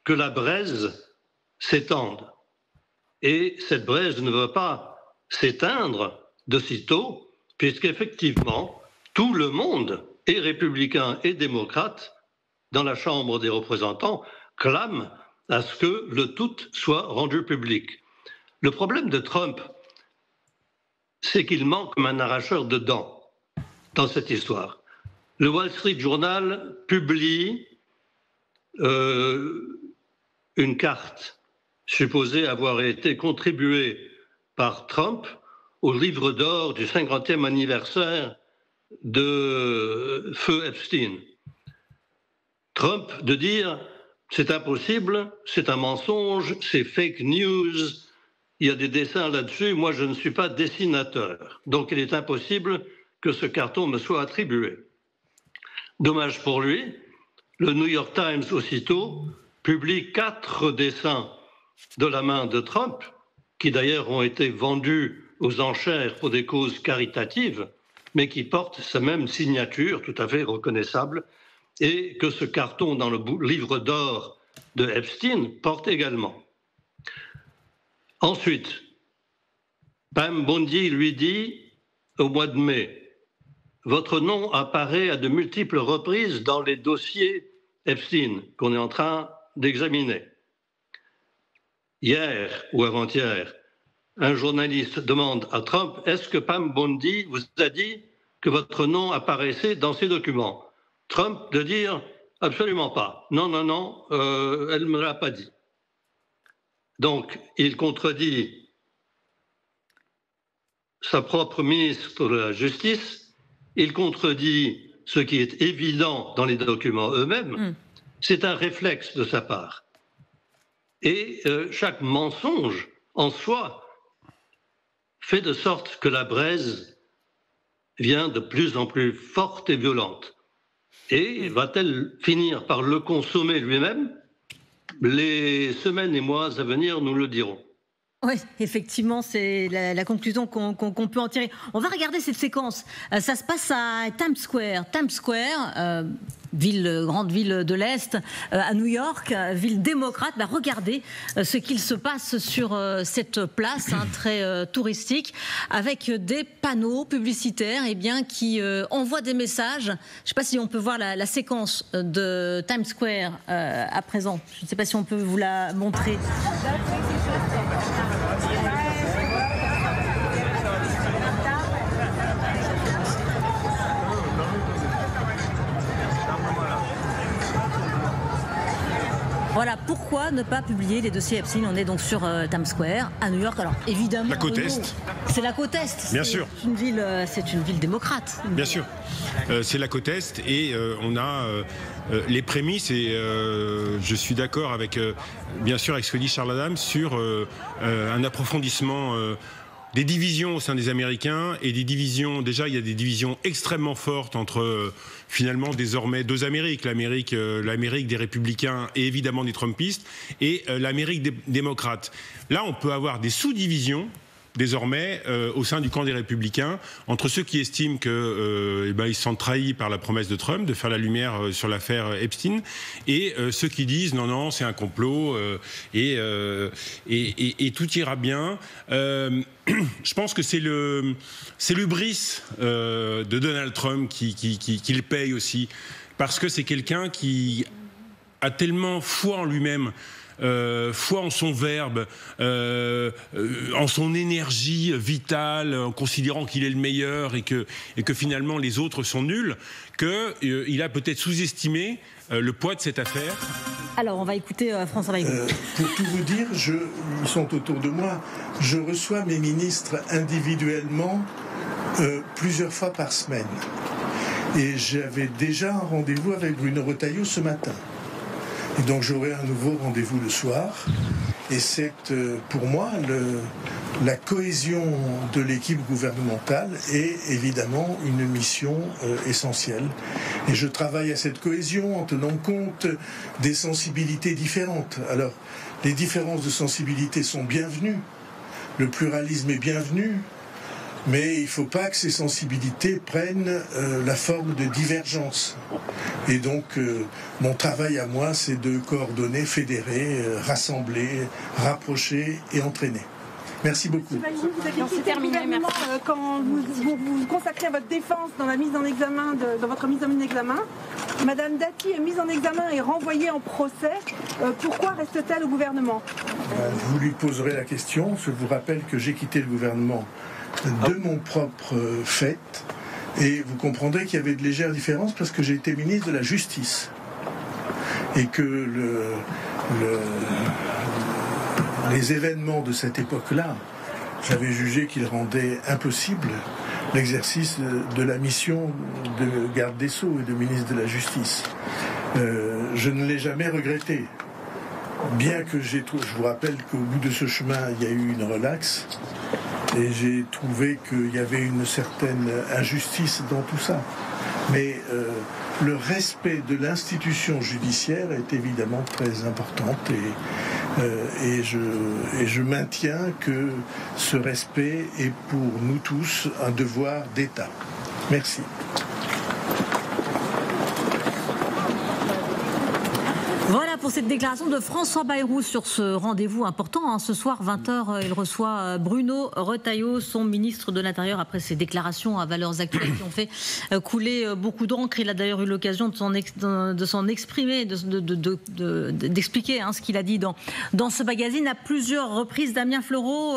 que la braise s'étende. Et cette braise ne va pas s'éteindre de sitôt, puisqu'effectivement, tout le monde, et républicain et démocrate, dans la Chambre des représentants, clame à ce que le tout soit rendu public. Le problème de Trump, c'est qu'il manque comme un arracheur de dents dans cette histoire. Le Wall Street Journal publie une carte supposée avoir été contribuée par Trump au livre d'or du 50e anniversaire de feu Epstein. Trump de dire c'est impossible, c'est un mensonge, c'est fake news, il y a des dessins là-dessus, moi je ne suis pas dessinateur, donc il est impossible que ce carton me soit attribué. Dommage pour lui, le New York Times aussitôt publie 4 dessins de la main de Trump, qui d'ailleurs ont été vendus aux enchères pour des causes caritatives, mais qui portent sa même signature tout à fait reconnaissable, et que ce carton dans le livre d'or de Epstein porte également. Ensuite, Pam Bondi lui dit, au mois de mai, « Votre nom apparaît à de multiples reprises dans les dossiers Epstein qu'on est en train d'examiner. » Hier ou avant-hier, un journaliste demande à Trump « Est-ce que Pam Bondi vous a dit que votre nom apparaissait dans ces documents ?» Trump de dire « Absolument pas. Non, non, non, elle ne me l'a pas dit. » Donc, il contredit sa propre ministre de la Justice, il contredit ce qui est évident dans les documents eux-mêmes. C'est un réflexe de sa part. Et chaque mensonge en soi fait de sorte que la braise vient de plus en plus forte et violente. Et va-t-elle finir par le consommer lui-même? Les semaines et mois à venir nous le diront. Oui, effectivement, c'est la conclusion qu'on peut en tirer. On va regarder cette séquence. Ça se passe à Times Square. Times Square, grande ville de l'Est, à New York, ville démocrate. Bah, regardez ce qu'il se passe sur cette place très touristique, avec des panneaux publicitaires qui envoient des messages. Je ne sais pas si on peut voir la séquence de Times Square à présent. Je ne sais pas si on peut vous la montrer. Voilà, pourquoi ne pas publier les dossiers Epstein? On est donc sur Times Square, à New York. Alors évidemment, la côte Est. C'est la côte Est. Bien sûr. C'est une ville démocrate. Bien sûr. C'est la côte Est et on a les prémices et je suis d'accord avec, bien sûr, avec ce que dit Charles Adams sur un approfondissement des divisions au sein des Américains et des divisions, déjà il y a des divisions extrêmement fortes entre finalement désormais deux Amériques, l'Amérique des républicains et évidemment des trumpistes et l'Amérique des démocrates. Là on peut avoir des sous-divisions désormais au sein du camp des Républicains, entre ceux qui estiment que ils se sentent trahis par la promesse de Trump de faire la lumière sur l'affaire Epstein, et ceux qui disent non, c'est un complot et tout ira bien. Je pense que c'est l'hubris de Donald Trump qui le paye aussi, parce que c'est quelqu'un qui a tellement foi en lui-même, foi en son verbe, en son énergie vitale, en considérant qu'il est le meilleur et que finalement les autres sont nuls, qu'il a peut-être sous-estimé le poids de cette affaire. Alors, on va écouter François Bayrou. Pour tout vous dire, ils sont autour de moi. Je reçois mes ministres individuellement plusieurs fois par semaine. Et j'avais déjà un rendez-vous avec Bruno Retailleau ce matin. Et donc j'aurai un nouveau rendez-vous le soir. Et c'est pour moi la cohésion de l'équipe gouvernementale est évidemment une mission essentielle. Et je travaille à cette cohésion en tenant compte des sensibilités différentes. Alors, les différences de sensibilité sont bienvenues, le pluralisme est bienvenu, mais il ne faut pas que ces sensibilités prennent la forme de divergence. Et donc, mon travail à moi, c'est de coordonner, fédérer, rassembler, rapprocher et entraîner. Merci beaucoup. C'est terminé, merci. Quand vous vous consacrez à votre défense dans la mise en examen, dans votre mise en examen, Madame Dati est mise en examen et renvoyée en procès. Pourquoi reste-t-elle au gouvernement ? Vous lui poserez la question. Je vous rappelle que j'ai quitté le gouvernement de mon propre fait. Et vous comprendrez qu'il y avait de légères différences parce que j'ai été ministre de la Justice. Et que les événements de cette époque-là, j'avais jugé qu'ils rendaient impossible l'exercice de la mission de garde des Sceaux et de ministre de la Justice. Je ne l'ai jamais regretté. Bien que je vous rappelle qu'au bout de ce chemin, il y a eu une relaxe. Et j'ai trouvé qu'il y avait une certaine injustice dans tout ça. Mais le respect de l'institution judiciaire est évidemment très important et je maintiens que ce respect est pour nous tous un devoir d'État. Merci. Voilà pour cette déclaration de François Bayrou sur ce rendez-vous important. Ce soir, 20h, il reçoit Bruno Retailleau, son ministre de l'Intérieur, après ses déclarations à valeurs actuelles qui ont fait couler beaucoup d'encre. Il a d'ailleurs eu l'occasion de s'en exprimer, d'expliquer ce qu'il a dit dans ce magazine à plusieurs reprises. Damien Fleureau,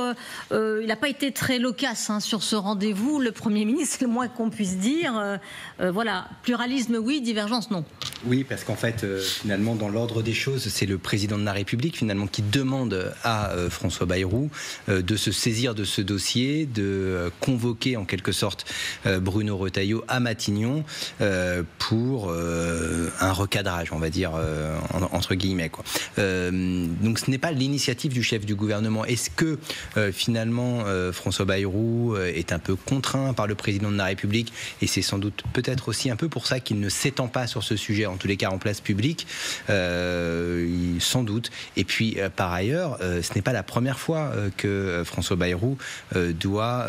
il n'a pas été très loquace sur ce rendez-vous. Le Premier ministre, c'est le moins qu'on puisse dire. Voilà, pluralisme oui, divergence non. Oui, parce qu'en fait, finalement, dans l'ordre des choses, c'est le président de la République finalement qui demande à François Bayrou de se saisir de ce dossier, de convoquer en quelque sorte Bruno Retailleau à Matignon pour un recadrage, on va dire entre guillemets, quoi. Donc ce n'est pas l'initiative du chef du gouvernement. Est-ce que finalement François Bayrou est un peu contraint par le président de la République, et c'est sans doute peut-être aussi un peu pour ça qu'il ne s'étend pas sur ce sujet, en tous les cas en place publique, sans doute. Et puis par ailleurs, ce n'est pas la première fois que François Bayrou doit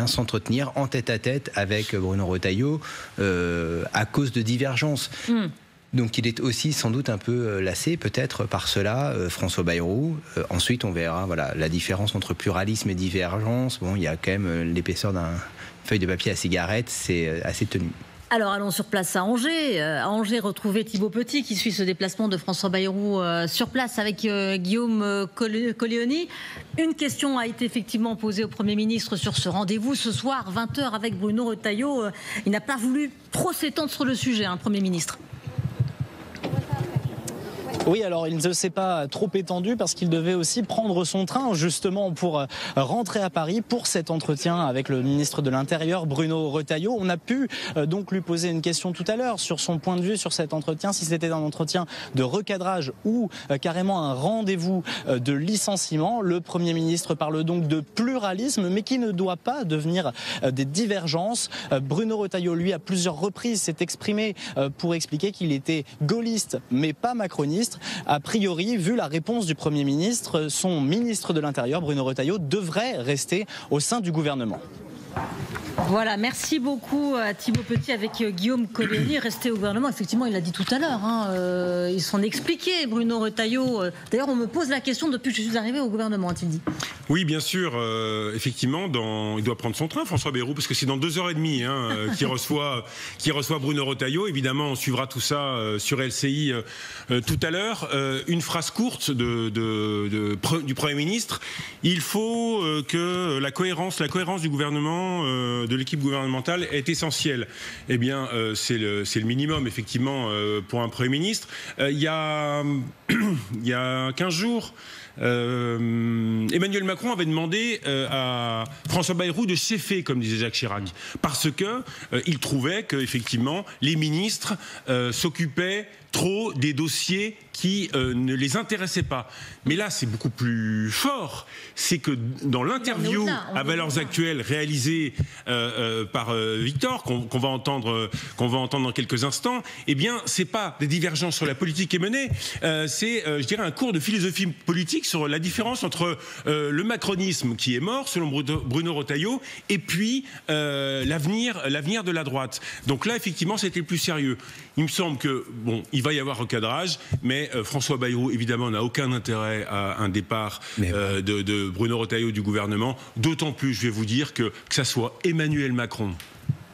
s'entretenir en tête-à-tête avec Bruno Retailleau à cause de divergences. Donc il est aussi sans doute un peu lassé peut-être par cela, François Bayrou. Ensuite on verra la différence entre pluralisme et divergence. Bon, il y a quand même l'épaisseur d'une feuille de papier à cigarette, c'est assez tenu. Alors allons sur place à Angers. À Angers, retrouver Thibaut Petit qui suit ce déplacement de François Bayrou sur place avec Guillaume Colleoni. Une question a été effectivement posée au Premier ministre sur ce rendez-vous ce soir, 20h avec Bruno Retailleau. Il n'a pas voulu trop s'étendre sur le sujet, le Premier ministre. Oui, alors il ne s'est pas trop étendu parce qu'il devait aussi prendre son train justement pour rentrer à Paris pour cet entretien avec le ministre de l'Intérieur, Bruno Retailleau. On a pu donc lui poser une question tout à l'heure sur son point de vue sur cet entretien, si c'était un entretien de recadrage ou carrément un rendez-vous de licenciement. Le Premier ministre parle donc de pluralisme, mais qui ne doit pas devenir des divergences. Bruno Retailleau, lui, à plusieurs reprises s'est exprimé pour expliquer qu'il était gaulliste, mais pas macroniste. A priori, vu la réponse du Premier ministre, son ministre de l'Intérieur, Bruno Retailleau, devrait rester au sein du gouvernement. Voilà, merci beaucoup à Thibault Petit avec Guillaume Collieri, resté au gouvernement. Effectivement, il l'a dit tout à l'heure, il s'en expliquait, Bruno Retailleau. D'ailleurs, on me pose la question depuis que je suis arrivé au gouvernement, a-t-il dit. Oui, bien sûr, effectivement, il doit prendre son train, François Bayrou, parce que c'est dans 2h30 qu'il reçoit Bruno Retailleau. Évidemment, on suivra tout ça sur LCI tout à l'heure. Une phrase courte du Premier ministre. Il faut que la cohérence du gouvernement, de l'équipe gouvernementale est essentielle. Eh bien, c'est le minimum, effectivement, pour un Premier ministre. Il y a 15 jours, Emmanuel Macron avait demandé à François Bayrou de cheffer, comme disait Jacques Chirac, parce que il trouvait que effectivement les ministres s'occupaient trop des dossiers qui ne les intéressaient pas. Mais là, c'est beaucoup plus fort. C'est que dans l'interview à Valeurs Actuelles réalisée par Victor, qu'on va entendre dans quelques instants, eh bien, c'est pas des divergences sur la politique qui est menée, c'est, je dirais, un cours de philosophie politique sur la différence entre le macronisme qui est mort, selon Bruno Retailleau, et puis l'avenir de la droite. Donc là, effectivement, c'était plus sérieux. Il me semble que, bon, il va y avoir recadrage, mais François Bayrou, évidemment, n'a aucun intérêt à un départ de Bruno Retailleau du gouvernement. D'autant plus, je vais vous dire, que ça soit Emmanuel Macron,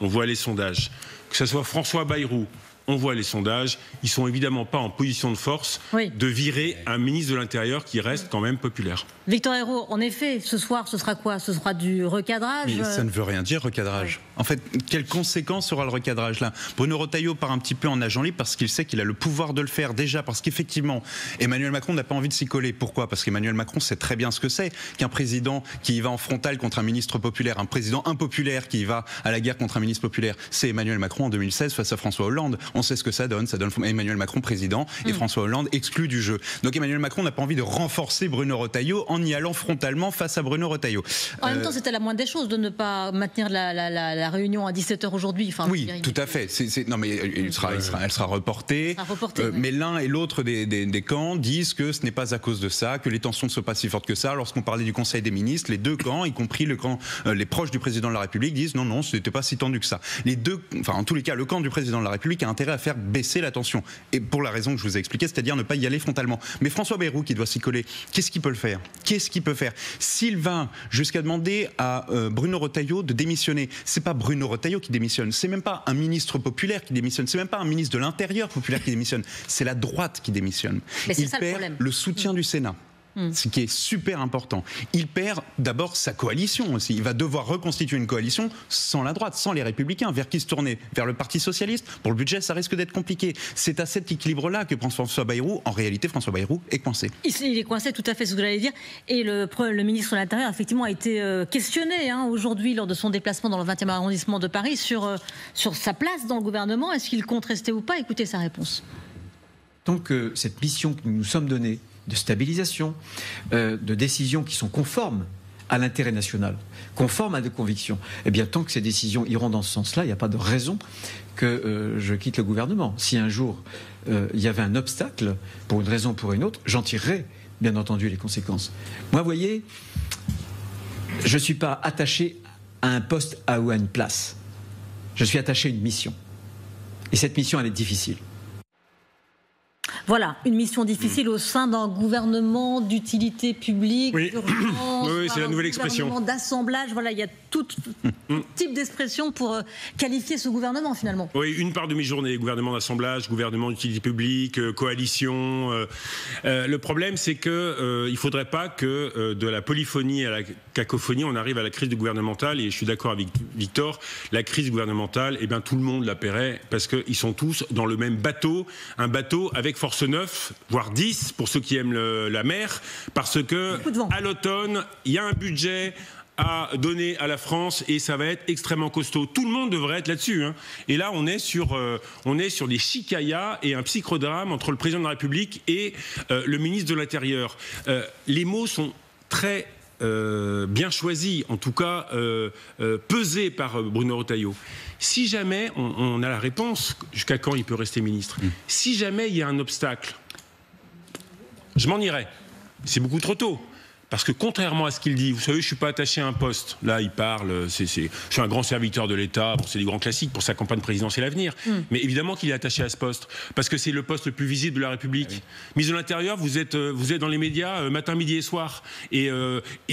on voit les sondages, que ça soit François Bayrou, on voit les sondages, ils sont évidemment pas en position de force de virer un ministre de l'Intérieur qui reste quand même populaire. Victor Ayrault, en effet, ce soir, ce sera quoi? Ce sera du recadrage? Mais ça ne veut rien dire, recadrage. Ouais. En fait, quelles conséquences aura le recadrage là? Bruno Retailleau part un petit peu en agent libre parce qu'il sait qu'il a le pouvoir de le faire déjà, parce qu'effectivement, Emmanuel Macron n'a pas envie de s'y coller. Pourquoi? Parce qu'Emmanuel Macron sait très bien ce que c'est qu'un président qui y va en frontal contre un ministre populaire, un président impopulaire qui y va à la guerre contre un ministre populaire. C'est Emmanuel Macron en 2016 face à François Hollande. On sait ce que ça donne Emmanuel Macron président et François Hollande exclu du jeu. Donc Emmanuel Macron n'a pas envie de renforcer Bruno Retailleau en y allant frontalement face à Bruno Retailleau. En même temps, c'était la moindre des choses de ne pas maintenir la réunion à 17h aujourd'hui. Enfin, oui, tout à fait. Non, mais elle sera reportée. Mais l'un et l'autre des camps disent que ce n'est pas à cause de ça, que les tensions ne sont pas si fortes que ça. Lorsqu'on parlait du Conseil des ministres, les deux camps, y compris le camp, les proches du président de la République, disent non, ce n'était pas si tendu que ça. Les deux, enfin en tous les cas, le camp du président de la République a intérêt à faire baisser la tension. Et pour la raison que je vous ai expliquée, c'est-à-dire ne pas y aller frontalement. Mais François Bayrou qui doit s'y coller, qu'est-ce qu'il peut le faire? S'il va jusqu'à demander à Bruno Retailleau de démissionner, c'est pas Bruno Retailleau qui démissionne, c'est même pas un ministre populaire qui démissionne, c'est même pas un ministre de l'Intérieur populaire qui démissionne, c'est la droite qui démissionne. Mais il perd le soutien du Sénat. Ce qui est super important. Il perd d'abord sa coalition aussi. Il va devoir reconstituer une coalition sans la droite, sans les Républicains. Vers qui se tourner? Vers le Parti Socialiste? Pour le budget, ça risque d'être compliqué. C'est à cet équilibre-là que prend François Bayrou. En réalité, François Bayrou est coincé. Il est coincé, tout à fait, ce que j'allais dire. Et le ministre de l'Intérieur, effectivement, a été questionné aujourd'hui lors de son déplacement dans le 20e arrondissement de Paris sur sa place dans le gouvernement. Est-ce qu'il compte rester ou pas? Écoutez sa réponse. Donc, cette mission que nous nous sommes donnée, de stabilisation, de décisions qui sont conformes à l'intérêt national, conformes à des convictions, eh bien, tant que ces décisions iront dans ce sens-là, il n'y a pas de raison que je quitte le gouvernement. Si un jour, il y avait un obstacle, pour une raison ou pour une autre, j'en tirerai, bien entendu, les conséquences. Moi, vous voyez, je ne suis pas attaché à un poste ou à une place. Je suis attaché à une mission. Et cette mission, elle est difficile. Voilà, une mission difficile au sein d'un gouvernement d'utilité publique, d'urgence, c'est la nouvelle expression. D'assemblage. Voilà, il y a tout type d'expression pour qualifier ce gouvernement finalement. Oui, une part de mes journées, gouvernement d'assemblage, gouvernement d'utilité publique, coalition. Le problème, c'est que il faudrait pas que de la polyphonie à la cacophonie, on arrive à la crise gouvernementale. Et je suis d'accord avec Victor, la crise gouvernementale, eh bien tout le monde la paierait parce qu'ils sont tous dans le même bateau, un bateau avec force 9, voire 10 pour ceux qui aiment la mer, parce que à l'automne, il y a un budget à donner à la France et ça va être extrêmement costaud. Tout le monde devrait être là-dessus. Et là, on est sur des chicayas et un psychodrame entre le président de la République et le ministre de l'Intérieur. Les mots sont très bien choisis, en tout cas pesés par Bruno Retailleau. Si jamais on a la réponse, jusqu'à quand il peut rester ministre, si jamais il y a un obstacle je m'en irai. C'est beaucoup trop tôt. Parce que contrairement à ce qu'il dit, vous savez, je ne suis pas attaché à un poste. Là, il parle, je suis un grand serviteur de l'État, bon, c'est des grands classiques pour sa campagne présidentielle à venir. Mais évidemment qu'il est attaché à ce poste, parce que c'est le poste le plus visible de la République. Ah oui. Ministre de l'Intérieur, vous êtes dans les médias matin, midi et soir. Et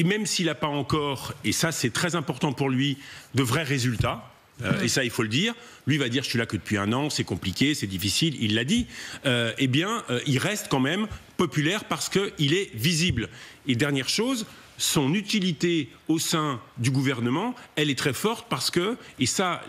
même s'il n'a pas encore, et ça c'est très important pour lui, de vrais résultats, et ça il faut le dire, lui va dire je suis là que depuis 1 an, c'est compliqué, c'est difficile, il l'a dit, il reste quand même populaire parce qu'il est visible. Et dernière chose, son utilité au sein du gouvernement, elle est très forte parce que, et ça,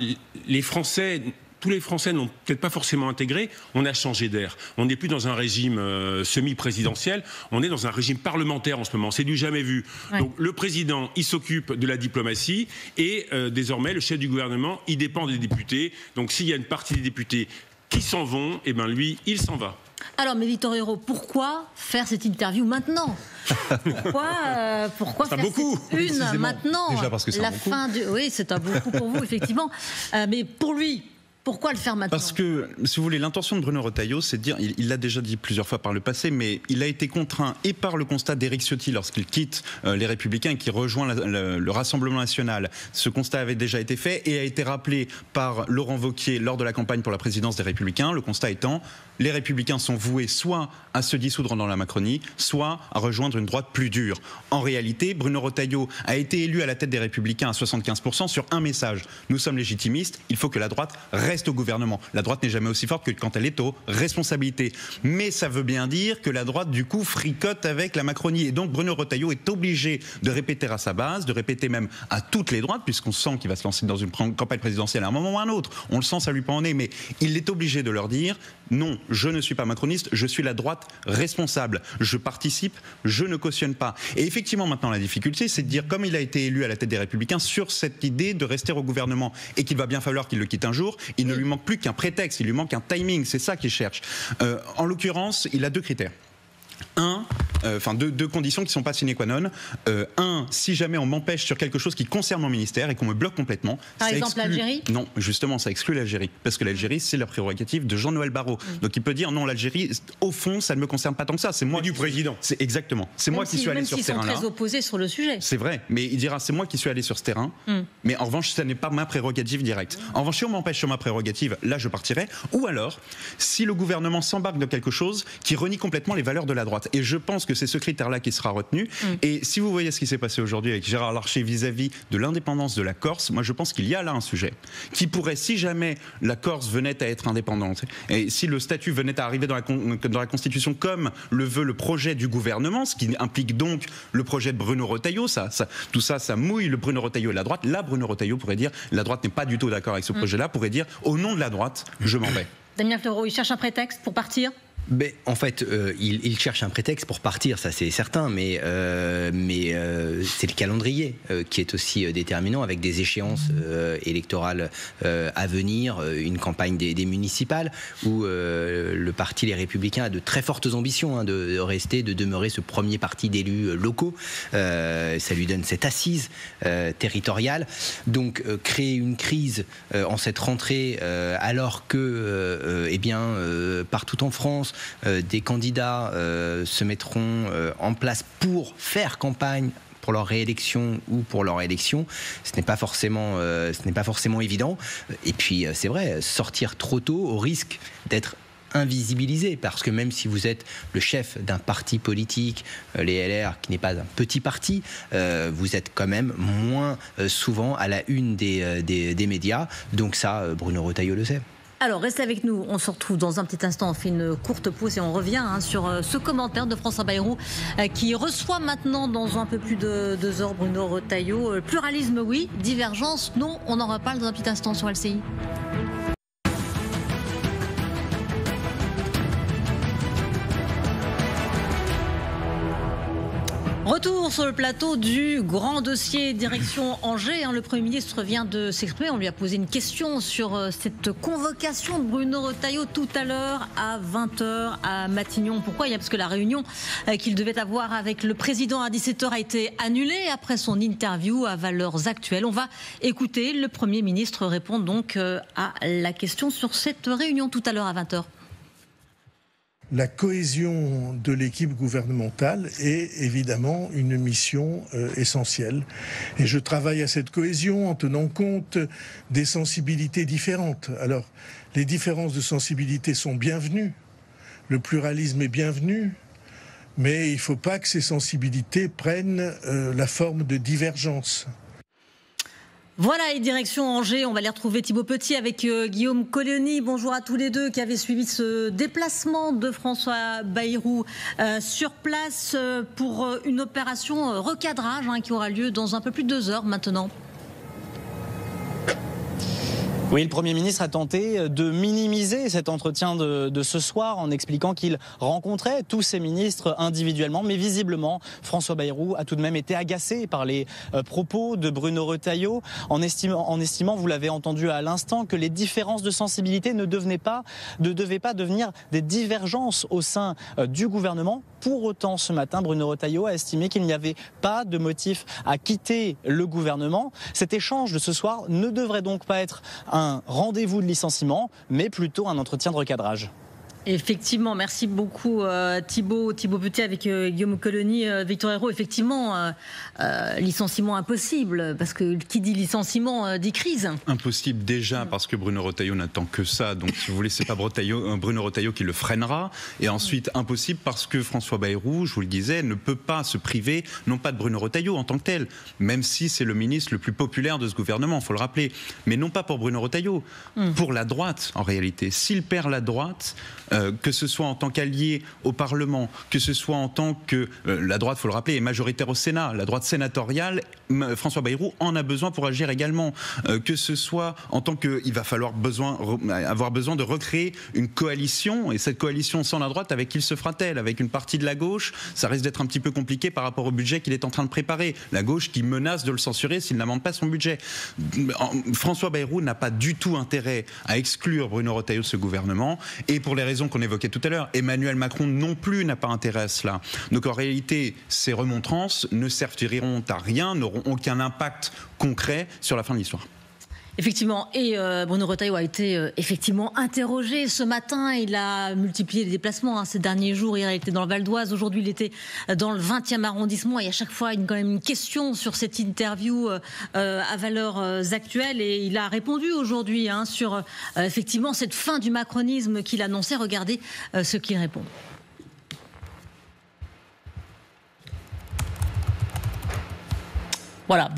tous les Français n'ont peut-être pas forcément intégré, on a changé d'air. On n'est plus dans un régime semi-présidentiel, on est dans un régime parlementaire en ce moment. C'est du jamais vu. Ouais. Donc le président, il s'occupe de la diplomatie et désormais, le chef du gouvernement, il dépend des députés. Donc s'il y a une partie des députés qui s'en vont, eh ben lui, il s'en va. Alors, mais Victor Ayrault, pourquoi faire cette interview maintenant? Pourquoi faire une maintenant? Déjà parce que c'est la fin du... Oui, c'est un beaucoup pour vous, effectivement. Mais pour lui, pourquoi le faire maintenant? Parce que, si vous voulez, l'intention de Bruno Retailleau, c'est de dire, il l'a déjà dit plusieurs fois par le passé, mais il a été contraint et par le constat d'Éric Ciotti lorsqu'il quitte les Républicains et qui rejoint le Rassemblement National. Ce constat avait déjà été fait et a été rappelé par Laurent Wauquiez lors de la campagne pour la présidence des Républicains. Le constat étant, les Républicains sont voués soit à se dissoudre dans la Macronie, soit à rejoindre une droite plus dure. En réalité, Bruno Retailleau a été élu à la tête des Républicains à 75% sur un message. Nous sommes légitimistes, il faut que la droite reste au gouvernement. La droite n'est jamais aussi forte que quand elle est aux responsabilités. Mais ça veut bien dire que la droite, du coup, fricote avec la Macronie. Et donc Bruno Retailleau est obligé de répéter à sa base, de répéter même à toutes les droites, puisqu'on sent qu'il va se lancer dans une campagne présidentielle à un moment ou à un autre. On le sent, ça lui pend au nez. Mais il est obligé de leur dire, non, je ne suis pas macroniste, je suis la droite responsable. Je participe, je ne cautionne pas. Et effectivement, maintenant, la difficulté, c'est de dire, comme il a été élu à la tête des Républicains, sur cette idée de rester au gouvernement et qu'il va bien falloir qu'il le quitte un jour, il ne lui manque plus qu'un prétexte, il lui manque un timing, c'est ça qu'il cherche. En l'occurrence, il a 2 critères. Deux conditions qui ne sont pas sine qua non. Si jamais on m'empêche sur quelque chose qui concerne mon ministère et qu'on me bloque complètement. Par exemple l'Algérie ? Non, justement, ça exclut l'Algérie. Parce que l'Algérie, c'est la prérogative de Jean-Noël Barrot. Donc il peut dire non, l'Algérie, au fond, ça ne me concerne pas tant que ça. C'est moi du président. C'est exactement. C'est moi qui suis allé sur ce terrain-là. Même s'ils sont très opposés sur le sujet. C'est vrai, mais il dira c'est moi qui suis allé sur ce terrain. Mais en revanche, ça n'est pas ma prérogative directe. En revanche, si on m'empêche sur ma prérogative, là, je partirai. Ou alors, si le gouvernement s'embarque dans quelque chose qui renie complètement les valeurs de la droite. Et je pense que c'est ce critère-là qui sera retenu. Et si vous voyez ce qui s'est passé aujourd'hui avec Gérard Larcher vis-à-vis de l'indépendance de la Corse, moi je pense qu'il y a là un sujet qui pourrait, si jamais la Corse venait à être indépendante, et si le statut venait à arriver dans la Constitution comme le veut le projet du gouvernement, ce qui implique donc le projet de Bruno Retailleau, tout ça, ça mouille le Bruno Retailleau et la droite. Là, Bruno Retailleau pourrait dire, la droite n'est pas du tout d'accord avec ce projet-là, pourrait dire, au nom de la droite, je m'en vais. Damien Fleureau, il cherche un prétexte pour partir ? Mais en fait, il cherche un prétexte pour partir, ça c'est certain, mais c'est le calendrier qui est aussi déterminant avec des échéances électorales à venir, une campagne des municipales où le parti Les Républicains a de très fortes ambitions de demeurer ce premier parti d'élus locaux. Ça lui donne cette assise territoriale. Donc créer une crise en cette rentrée alors que partout en France, des candidats se mettront en place pour faire campagne pour leur réélection ou pour leur élection, ce n'est pas forcément évident. Et puis c'est vrai, sortir trop tôt au risque d'être invisibilisé, parce que même si vous êtes le chef d'un parti politique, les LR, qui n'est pas un petit parti, vous êtes quand même moins souvent à la une des médias. Donc ça, Bruno Retailleau le sait. Alors, restez avec nous. On se retrouve dans un petit instant. On fait une courte pause et on revient sur ce commentaire de François Bayrou qui reçoit maintenant dans un peu plus de 2 heures Bruno Retailleau. Pluralisme, oui. Divergence, non. On en reparle dans un petit instant sur LCI. Retour sur le plateau du grand dossier direction Angers. Le Premier ministre vient de s'exprimer. On lui a posé une question sur cette convocation de Bruno Retailleau tout à l'heure à 20h à Matignon. Pourquoi ? Parce que la réunion qu'il devait avoir avec le président à 17h a été annulée après son interview à Valeurs Actuelles. On va écouter le Premier ministre répondre donc à la question sur cette réunion tout à l'heure à 20h. la cohésion de l'équipe gouvernementale est évidemment une mission essentielle. Et je travaille à cette cohésion en tenant compte des sensibilités différentes. Alors, les différences de sensibilité sont bienvenues, le pluralisme est bienvenu, mais il ne faut pas que ces sensibilités prennent la forme de divergence. Voilà, et direction Angers, on va aller retrouver Thibaut Petit avec Guillaume Colony. Bonjour à tous les deux qui avaient suivi ce déplacement de François Bayrou sur place pour une opération recadrage qui aura lieu dans un peu plus de 2 heures maintenant. Oui, le Premier ministre a tenté de minimiser cet entretien de ce soir en expliquant qu'il rencontrait tous ses ministres individuellement. Mais visiblement, François Bayrou a tout de même été agacé par les propos de Bruno Retailleau en estimant, vous l'avez entendu à l'instant, que les différences de sensibilité ne devaient pas devenir des divergences au sein du gouvernement. Pour autant, ce matin, Bruno Retailleau a estimé qu'il n'y avait pas de motif à quitter le gouvernement. Cet échange de ce soir ne devrait donc pas être un rendez-vous de licenciement, mais plutôt un entretien de recadrage. Effectivement, merci beaucoup Thibaut Petit avec Guillaume Colony, Victor Hérault. Effectivement, licenciement impossible, parce que qui dit licenciement dit crise. Impossible déjà parce que Bruno Retailleau n'attend que ça, donc si vous voulez, c'est pas Bruno Retailleau qui le freinera. Et ensuite impossible parce que François Bayrou, je vous le disais, ne peut pas se priver, non pas de Bruno Retailleau en tant que tel, même si c'est le ministre le plus populaire de ce gouvernement, il faut le rappeler, mais non pas pour Bruno Retailleau, pour la droite en réalité. S'il perd la droite, que ce soit en tant qu'allié au Parlement, que ce soit en tant que la droite, il faut le rappeler, est majoritaire au Sénat, la droite sénatoriale, François Bayrou en a besoin pour agir également, que ce soit en tant qu'il va falloir avoir besoin de recréer une coalition, et cette coalition sans la droite, avec qui se fera-t-elle? Avec une partie de la gauche, ça risque d'être un petit peu compliqué par rapport au budget qu'il est en train de préparer, la gauche qui menace de le censurer s'il n'amende pas son budget. François Bayrou n'a pas du tout intérêt à exclure Bruno Retailleau de ce gouvernement, et pour les raisons qu'on évoquait tout à l'heure, Emmanuel Macron non plus n'a pas intérêt à cela. Donc en réalité, ces remontrances ne serviront à rien, n'auront aucun impact concret sur la fin de l'histoire. Effectivement, et Bruno Retailleau a été effectivement interrogé ce matin. Il a multiplié les déplacements ces derniers jours. Hier, il était dans le Val d'Oise. Aujourd'hui, il était dans le 20e arrondissement. Et à chaque fois, quand même une question sur cette interview à valeurs actuelles. Et il a répondu aujourd'hui sur effectivement cette fin du macronisme qu'il annonçait. Regardez ce qu'il répond. Voilà,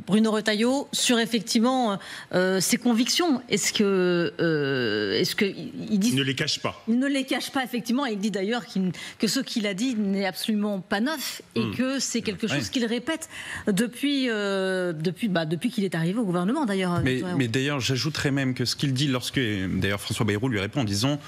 Bruno Retailleau sur effectivement ses convictions. Est-ce que il dit, il ne les cache pas. Il ne les cache pas effectivement. Et il dit d'ailleurs que ce qu'il a dit n'est absolument pas neuf et que c'est quelque chose qu'il répète depuis qu'il est arrivé au gouvernement d'ailleurs. Mais d'ailleurs, j'ajouterais même que ce qu'il dit lorsque d'ailleurs François Bayrou lui répond en disant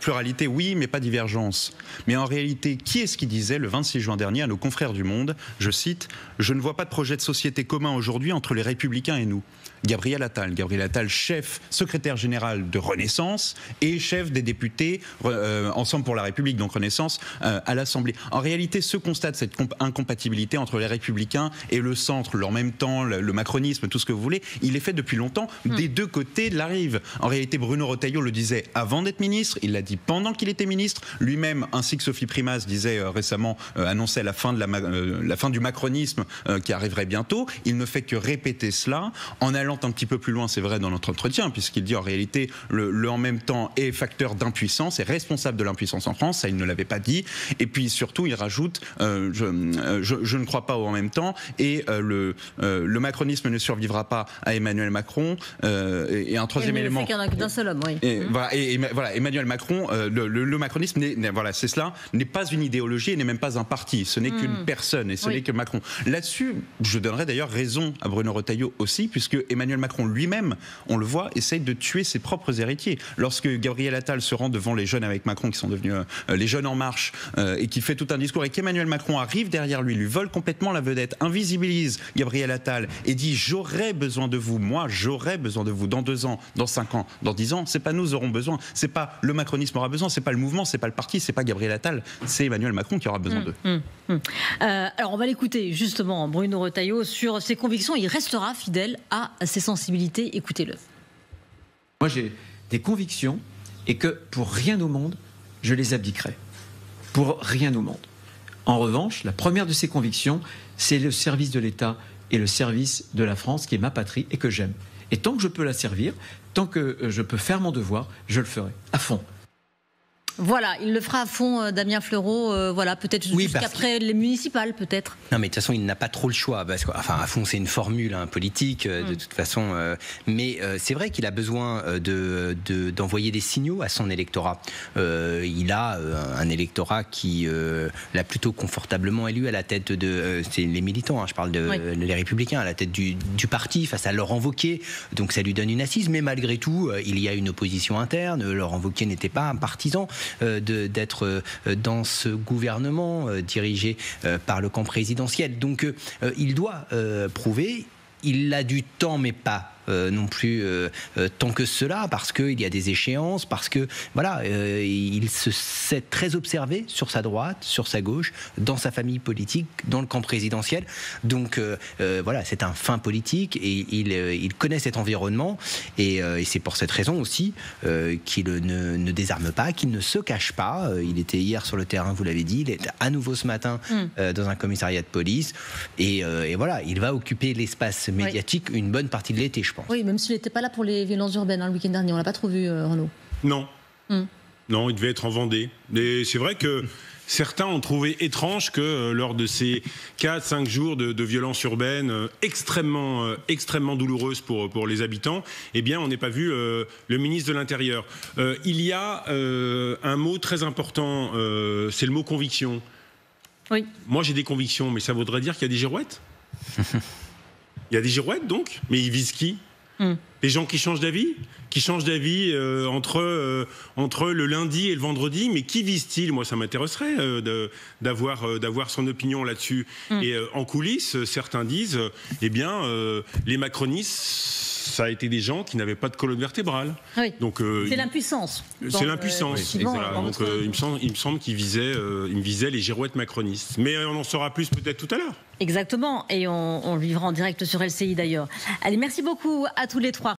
pluralité, oui, mais pas divergence. Mais en réalité, qui est-ce qui disait le 26 juin dernier à nos confrères du Monde, je cite, « Je ne vois pas de projet de société commun aujourd'hui entre les Républicains et nous ». Gabriel Attal, chef, secrétaire général de Renaissance et chef des députés Ensemble pour la République, donc Renaissance, à l'Assemblée. En réalité, se constate cette incompatibilité entre les Républicains et le centre, en même temps, le macronisme, tout ce que vous voulez, il est fait depuis longtemps des deux côtés de la rive. En réalité, Bruno Retailleau le disait avant d'être ministre, il l'a dit pendant qu'il était ministre, lui-même, ainsi que Sophie Primas disait récemment, annonçait la fin du macronisme qui arriverait bientôt. Il ne fait que répéter cela en allant un petit peu plus loin, c'est vrai, dans notre entretien, puisqu'il dit en réalité le en même temps est facteur d'impuissance, est responsable de l'impuissance en France, ça il ne l'avait pas dit, et puis surtout il rajoute je ne crois pas au en même temps, et le macronisme ne survivra pas à Emmanuel Macron, et un troisième élément... Il n'y en a qu'un seul homme, oui. Voilà, Emmanuel Macron, le macronisme, c'est cela, n'est pas une idéologie et n'est même pas un parti, ce n'est qu'une personne, et ce n'est que Macron. Là-dessus, je donnerais d'ailleurs raison à Bruno Retailleau aussi, puisque Emmanuel Macron lui-même, on le voit, essaye de tuer ses propres héritiers. Lorsque Gabriel Attal se rend devant les jeunes avec Macron, qui sont devenus les Jeunes en Marche, et qui fait tout un discours, et qu'Emmanuel Macron arrive derrière lui vole complètement la vedette, invisibilise Gabriel Attal, et dit « j'aurai besoin de vous, moi j'aurai besoin de vous dans 2 ans, dans 5 ans, dans 10 ans », c'est pas nous aurons besoin, c'est pas le macronisme aura besoin, c'est pas le mouvement, c'est pas le parti, c'est pas Gabriel Attal, c'est Emmanuel Macron qui aura besoin d'eux. Alors on va l'écouter justement, Bruno Retailleau, sur ses convictions. Il restera fidèle à ses sensibilités. Écoutez-le. Moi j'ai des convictions et que pour rien au monde, je les abdiquerai. Pour rien au monde. En revanche, la première de ces convictions, c'est le service de l'État et le service de la France, qui est ma patrie et que j'aime. Et tant que je peux la servir, tant que je peux faire mon devoir, je le ferai à fond. Voilà, il le fera à fond, Damien Fleureau, voilà, peut-être jusqu'après les municipales, peut-être. Non, mais de toute façon, il n'a pas trop le choix, parce que, enfin, à fond, c'est une formule politique, de toute façon. Mais c'est vrai qu'il a besoin d'envoyer des signaux à son électorat. Il a un électorat qui l'a plutôt confortablement élu à la tête de... c'est les militants, hein, je parle les Républicains, à la tête du parti, face à Laurent Wauquiez. Donc ça lui donne une assise, mais malgré tout, il y a une opposition interne. Laurent Wauquiez n'était pas un partisan d'être dans ce gouvernement dirigé par le camp présidentiel. Donc il doit prouver, il a du temps mais pas non plus tant que cela, parce qu'il y a des échéances, parce que voilà, il se sait très observé sur sa droite, sur sa gauche, dans sa famille politique, dans le camp présidentiel. Donc voilà, c'est un fin politique et il connaît cet environnement et c'est pour cette raison aussi qu'il ne désarme pas, qu'il ne se cache pas. Il était hier sur le terrain, vous l'avez dit, il est à nouveau ce matin dans un commissariat de police et voilà, il va occuper l'espace médiatique une bonne partie de l'été, je pense. Oui, même s'il n'était pas là pour les violences urbaines le week-end dernier, on l'a pas trop vu, Renaud. Non. Non, il devait être en Vendée. Mais c'est vrai que certains ont trouvé étrange que lors de ces 4-5 jours de violences urbaines extrêmement douloureuses pour les habitants, eh bien, on n'ait pas vu le ministre de l'Intérieur. Il y a un mot très important, c'est le mot conviction. Oui. Moi, j'ai des convictions, mais ça voudrait dire qu'il y a des girouettes. Il y a des girouettes, donc, mais ils visent qui ? Les gens qui changent d'avis entre le lundi et le vendredi, mais qui visent-ils ? Moi, ça m'intéresserait d'avoir son opinion là-dessus. Et en coulisses, certains disent, eh bien, les macronistes, ça a été des gens qui n'avaient pas de colonne vertébrale. Oui. Donc, c'est l'impuissance. C'est l'impuissance. Voilà. Donc, il me semble qu'ils visaient les girouettes macronistes. Mais on en saura plus peut-être tout à l'heure. Exactement. Et on le vivra en direct sur LCI d'ailleurs. Allez, merci beaucoup à tous les trois.